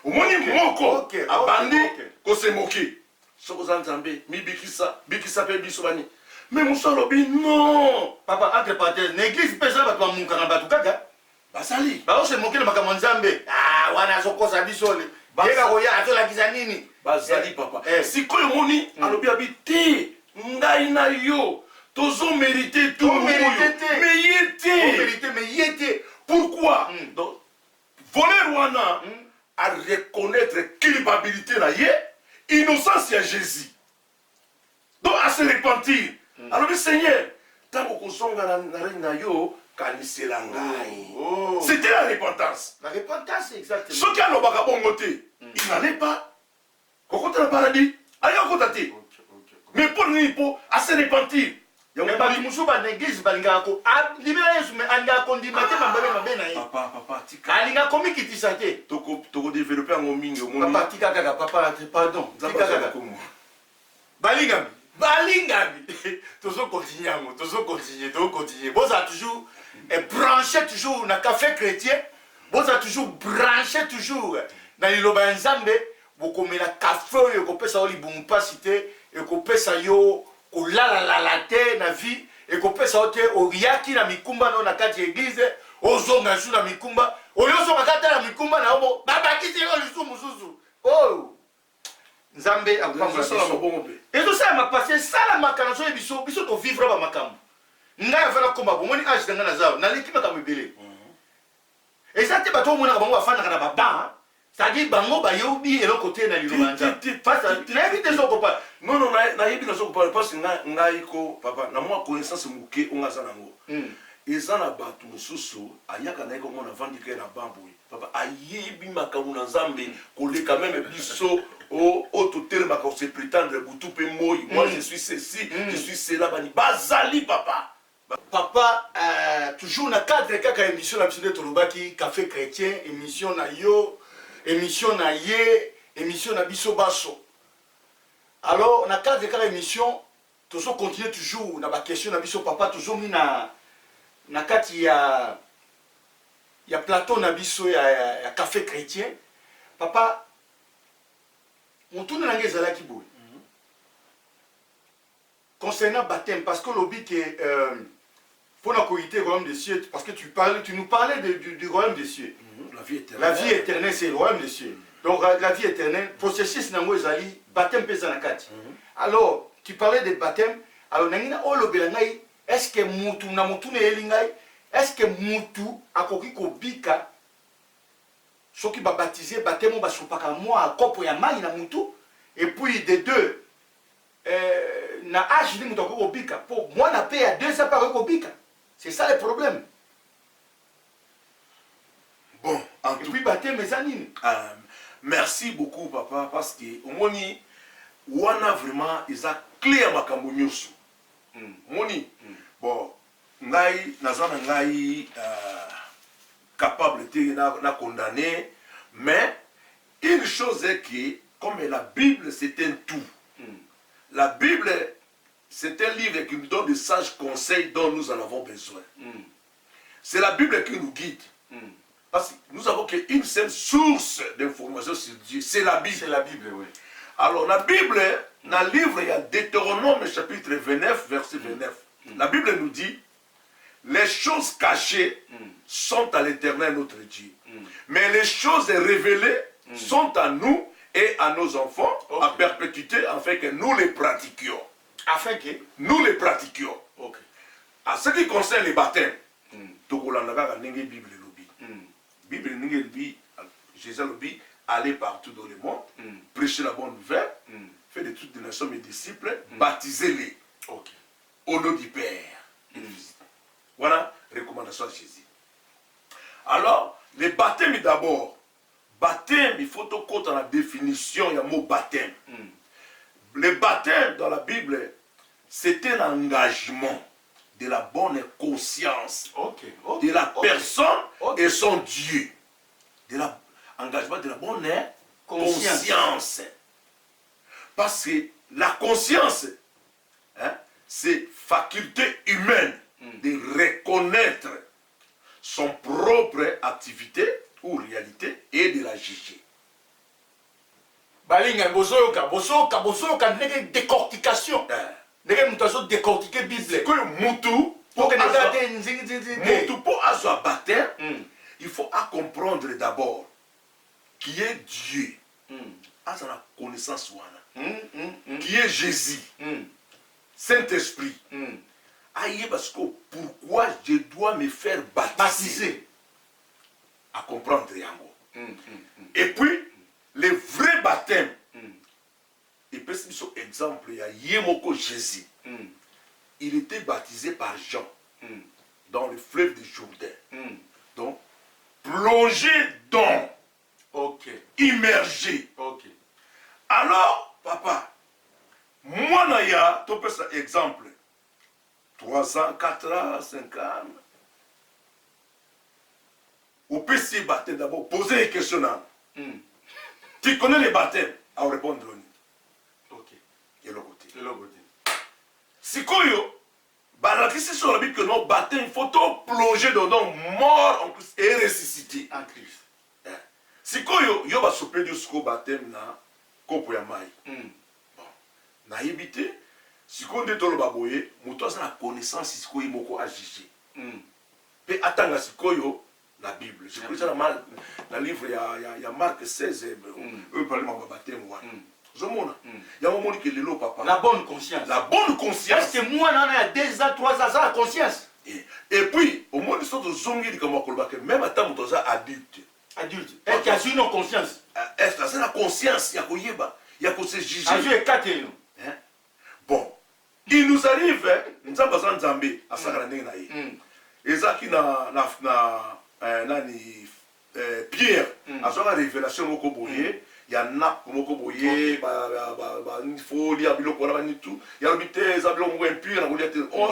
Au moins moko abandi ko se moquer. Soko zanzambe mi bikisa pe bisobani. Mais musolo bi non. Papa entre parenthèses, l'église pesa ba to munka na batu kaka. Basali. Ba o se moquer na makambo nzambe. Ah wana soko sa bisole. Yeka ko ya atola kizanini. Basali papa. Si ko yomoni alobi abité ngai na yo. Tozo mériter tout. Mais yété. Pourquoi? Donc voler wana à reconnaître culpabilité là, innocence à Jésus. Donc à se repentir. Alors le Seigneur, tant qu'on songe na yo, c'était la repentance. La repentance, exactement. Ce qui a le bagabongoté, il n'allait pas. Quand on a paradis, allez en côté. Mais pour nous, à se repentir. Mais pas musu ba l'église balinga ko libérer Yesu mais anga kondima te mabe na ye. Papa tika. Alinga komi kitisa te. Toko développer en mingi au monde. Papa tika kaka papa pardon. Tika kaka komo. Balinga. Toujours continuer. Vous a toujours branché toujours na café chrétien. Vous a toujours branché toujours na liloba nzambe bokomela café yo ko pesa oli bumpa cité et ko pesa yo la te na vie et ko pesa ote oriaki na mikumba no na kati église ozonga su na mikumba oyozo makata na mikumba na obo baba kiti yo lisu mususu oh nzambe akupamba so et tout ça m'a passé ça la makana so biso to vivre ba makambo nga fala komba bomoni age danga na zao na liki makambo belé et ça te bato mona ba bango afana na baba C'est-à-dire, bango, ba yobi, et l'autre côté, na l'ilomanja. Non, non, naïbi, na soko, parce que naïko, papa, na moi, connaissance, mouké, on a zanango. Et ça, na batu, mosusu, ayaka naïko, on a vendu que na bambouille. Papa, aïbi, makamu, na zambe, collé quand même, biso, au totel, makamu, se prétendre, boutou, pe moi, je suis ceci, je suis cela, bani, bazali, papa. Papa, toujours na cadre kaka émission la mission de Tolobaki, Café Chrétien, émission na yo, émission na ye, émission na biso basso. Alors, na cadre kaka émission, toujours continuer toujours na ba question na biso papa toujours mis na kati ya plateau na biso ya Café Chrétien. Papa, on tourne na ngeza la kiboy. Concernant baptême, parce que l'obit est pour la qualité du royaume des cieux, parce que tu nous parlais du royaume des cieux. La vie éternelle. La vie éternelle, c'est le royaume des cieux. Donc la vie éternelle, processus nango ezali baptême pesanakati. Alors, tu parlais de baptême. Alors nangina olobelangai, est-ce que mutu na mutu ne elingai, est-ce que mutu akoki kobika soki ba baptiser baptême ba sopaka moi kopo ya mai na mutu et puis de deux na âge ni mutu akoki kobika pour moi na paix à 2 ans pas kobika. C'est ça le problème. Bon, en et tout puis baptême ezanine. Merci beaucoup, papa, parce que au moni, wana vraiment, ils ont clé à ma camboniosu. Moni, bon, ngai, nazana ngai, capable de condamner, mais une chose est que, comme la Bible, c'est un tout. La Bible, c'est un livre qui nous donne de sages conseils dont nous en avons besoin. C'est la Bible qui nous guide. Parce que nous avons qu'une seule source d'information sur Dieu, c'est la Bible. C'est la Bible, oui. Alors, la Bible, dans le livre, il y a Deutéronome, chapitre 29, verset 29. La Bible nous dit, les choses cachées sont à l'Éternel, notre Dieu. Mais les choses révélées sont à nous et à nos enfants, à perpétuité, afin que nous les pratiquions. Afin que nous les pratiquions. À ce qui concerne les baptêmes, Bible. Bible Jésus le dit, allez partout dans le monde, prêchez la bonne nouvelle, faites de toutes les nations mes disciples, baptisez-les au nom du Père. Voilà recommandation de Jésus. Alors, les baptêmes d'abord. Baptême, il faut tout compte dans la définition, il y a le mot baptême. Le baptême dans la Bible, c'est un engagement de la bonne conscience de la personne et son Dieu. De l'engagement de la bonne conscience. Parce que la conscience, c'est faculté humaine de reconnaître son propre activité ou réalité et de la juger. Balinga, bozoyoka, n'est décortication. N'est mutation décortiquer Bible. Que Moutou, pour avoir baptême, il faut comprendre d'abord qui est Dieu. À sa connaissance, qui est Jésus, Saint-Esprit. Aïe, parce que pourquoi je dois me faire baptiser? À comprendre Yango. Et puis, le vrai baptême. Et puis, c'est un exemple, il y a Yemoko Jésus. Il était baptisé par Jean dans le fleuve du Jourdain. Donc, plongé dans, immergé. Alors, papa, moi, Naya, tu peux ça exemple. 3 ans, 4 ans, 5 ans. Au PC baptême d'abord, poser une question. Tu connais les baptêmes? À répondre. Et le côté. Si Koyo, c'est sur la Bible que nos baptêmes, il faut tout plonger dedans, mort en Christ et ressuscité. En Christ. Si Koyo, il va souper jusqu'au baptême na kopo ya mai. Bon, na yebité, si Koyo de tolo baboye, muto a la connaissance si Koyo moko a jugé. Pe atanga si Koyo la Bible. Je crois que dans le livre il y a Marc 16 eux parlent de baptême. Il y a un moment que le lot, papa. La bonne conscience. La bonne conscience. Est-ce que moi, on a 2 ans, 3 ans, la conscience? Et puis, au moins, ils sont de zombies comme même à temps où tu es adulte. Adulte. Est-ce qu'il y a une conscience? est dans la conscience, il y a se juger. Bon, il nous arrive, nous sommes en Zambie, à Sakarandé. Et ça qui Pierre, à la révélation au Koboye, il y a nappe au Koboye, il faut lire le tout. Il y a l'habité,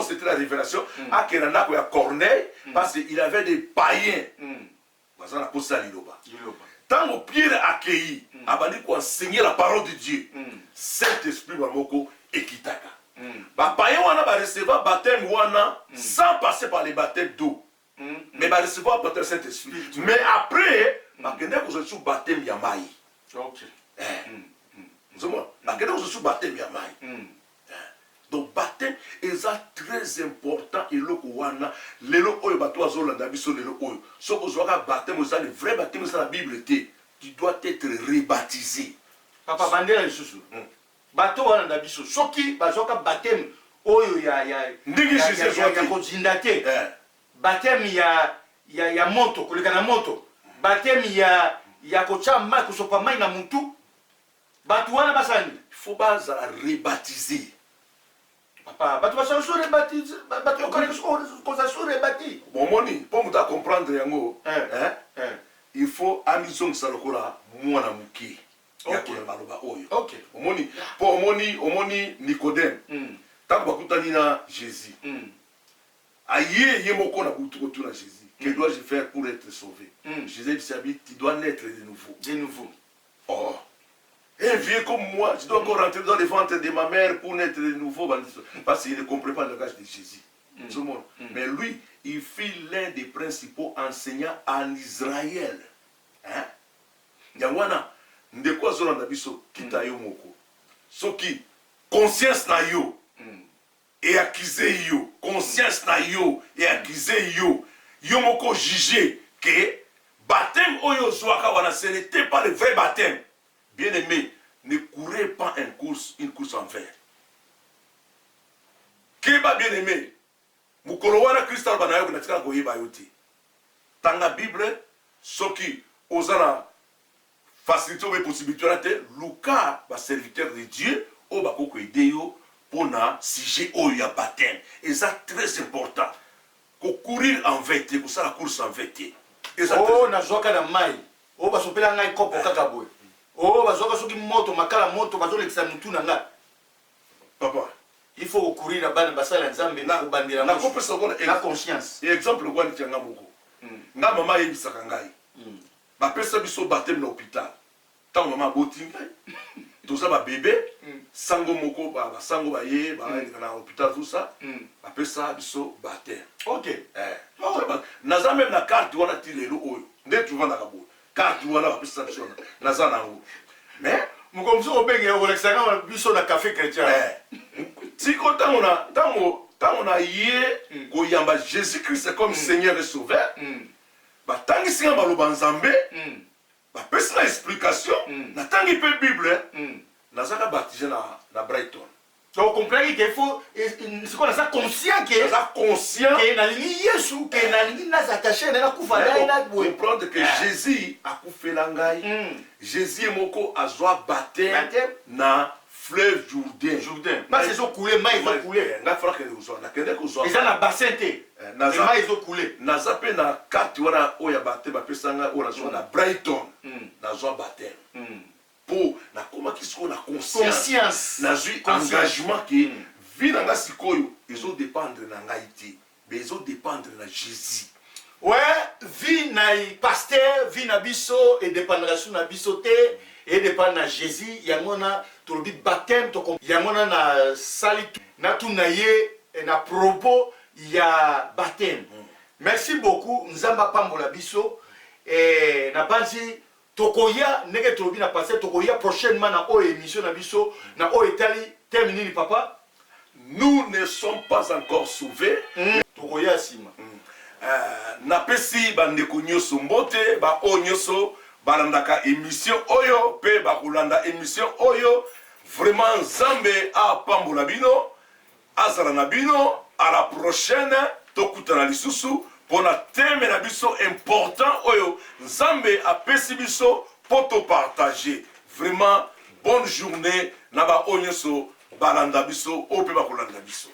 c'était la révélation. À Kenana, il y a Corneille, parce qu'il avait des païens. Tant que Pierre a accueilli, il a enseigné la parole de Dieu. Saint-Esprit, et Kitaka. Les païens vont recevoir le baptême sans passer par les baptêmes d'eau. Mais va recevoir le baptême Saint-Esprit. Mais après, il va recevoir le baptême Yamaï. Donc, le baptême est très important. Et le vrai baptême, c'est la Bible. Tu dois être rebaptisé. Papa, bandera lisusu. Bato wana na biso. Soki bazoka baptême oyo ya kozinda te. Baptême ya moto, koleka na moto. Baptême ya kocha mai kosopa mai na mutu. Bato wana basani. Il faut pas rebaptiser. Papa, bato basani so rebaptiser. Bato koza so rebaptiser. Bon moni, pour me comprendre yango, il faut amison salokola mwana muki. Ok. Omoni, pour omoni Nicodème. Tant que bakutani na Jésus. Aïe yemoko na butu na Jésus. Que dois-je faire pour être sauvé? Jésus dit, tu dois naître de nouveau. De nouveau. Oh. Un vieux comme moi, je dois encore rentrer dans les ventres de ma mère pour naître de nouveau. Parce qu'il ne comprend pas le langage de Jésus. Mais lui, il fut l'un des principaux enseignants en Israël. Hein? Yangwana. Ndeko azolanda biso kita yo moko soki conscience na yo et accuser yo conscience na yo et accuser yo yo moko juger que baptême oyo zwaka wana ce n'était pas le vrai baptême. Bien aimé, ne courez pas une course en vain. Keba bien aimé, mukolo wana Kristo bana yo kunatika ko yeba yote tanga Bible soki ozana facilité ou possibilité Lucas va serviteur de Dieu au bakoko idéo pour na sujet au ya baptême et ça très important ko courir en vérité pour ça la course en vérité et ça oh na zoka na mai oh ba sopela ngai kopo kaka boy oh ba zoka soki moto makala moto ba zolekisa mutu na nga papa il faut courir na bana basala nzambe na kobandela na kope seconde na conscience et exemple quoi ni tianga moko nga mama yebisaka ngai bapesa biso baptême na hôpital tant maman botinga toza ba bébé sango moko ba sango ba ye ba na hôpital tout ça bapesa biso baptême. OK naza même na carte wana ti lelo oyo nde tu vanda ka bo carte wana bapesa biso naza na ngo mais mukomso obenge olexanga biso na café chrétien tiko tango na ye ko yamba Jésus Christ comme Seigneur et Sauveur batangi singa baloba nzambe bapesi na explication natangi pe Bible nazaka baptisé na Brighton. Donc comprendre qu'il faut c'est quoi ça conscient que na lingi Yesu que na lingi na attaché na kufa na comprendre que Jésus a kufela ngai Jésus moko azwa baptême na fleuve Jourdain. Pas ils ont coulé, mais ils ont coulé. Nga fera que nous na kende ko zo. Ils ont bassin té. Mais ils ont coulé. Na zape na carte wana oya baptême bapesanga ola zo na Brighton. Na zo baptême. Pour na koma kisiko na conscience. Na zui engagement qui vie na nga sikoyo ils ont dépendre na ngaiti. Mais ils ont dépendre na Jésus. Ouais, vie na pasteur, vie na biso et dépendra sur na biso té. Et dépend de Jésus, il y a un baptême, il y a un salit, et na propos, il y a baptême. Merci beaucoup, Nzamba Pambola Biso, et na pansi, Tokoya, nege tolobi na passé, Tokoya prochainement na o émission na Biso, na o Italie, terminé papa. Nous ne sommes pas encore sauvés. Tokoya Sima. Na pesi bandeko nyoso mbote, ba o nyoso. Balandaka émission oyo pe bakulanda émission oyo vraiment Nzambe a pambola bino azala na bino à la prochaine tokutana lisusu pona thème na biso important oyo Nzambe a pesi biso poto partager. Vraiment, bonne journée. Naba onyeso, balanda biso, ope bakolanda biso.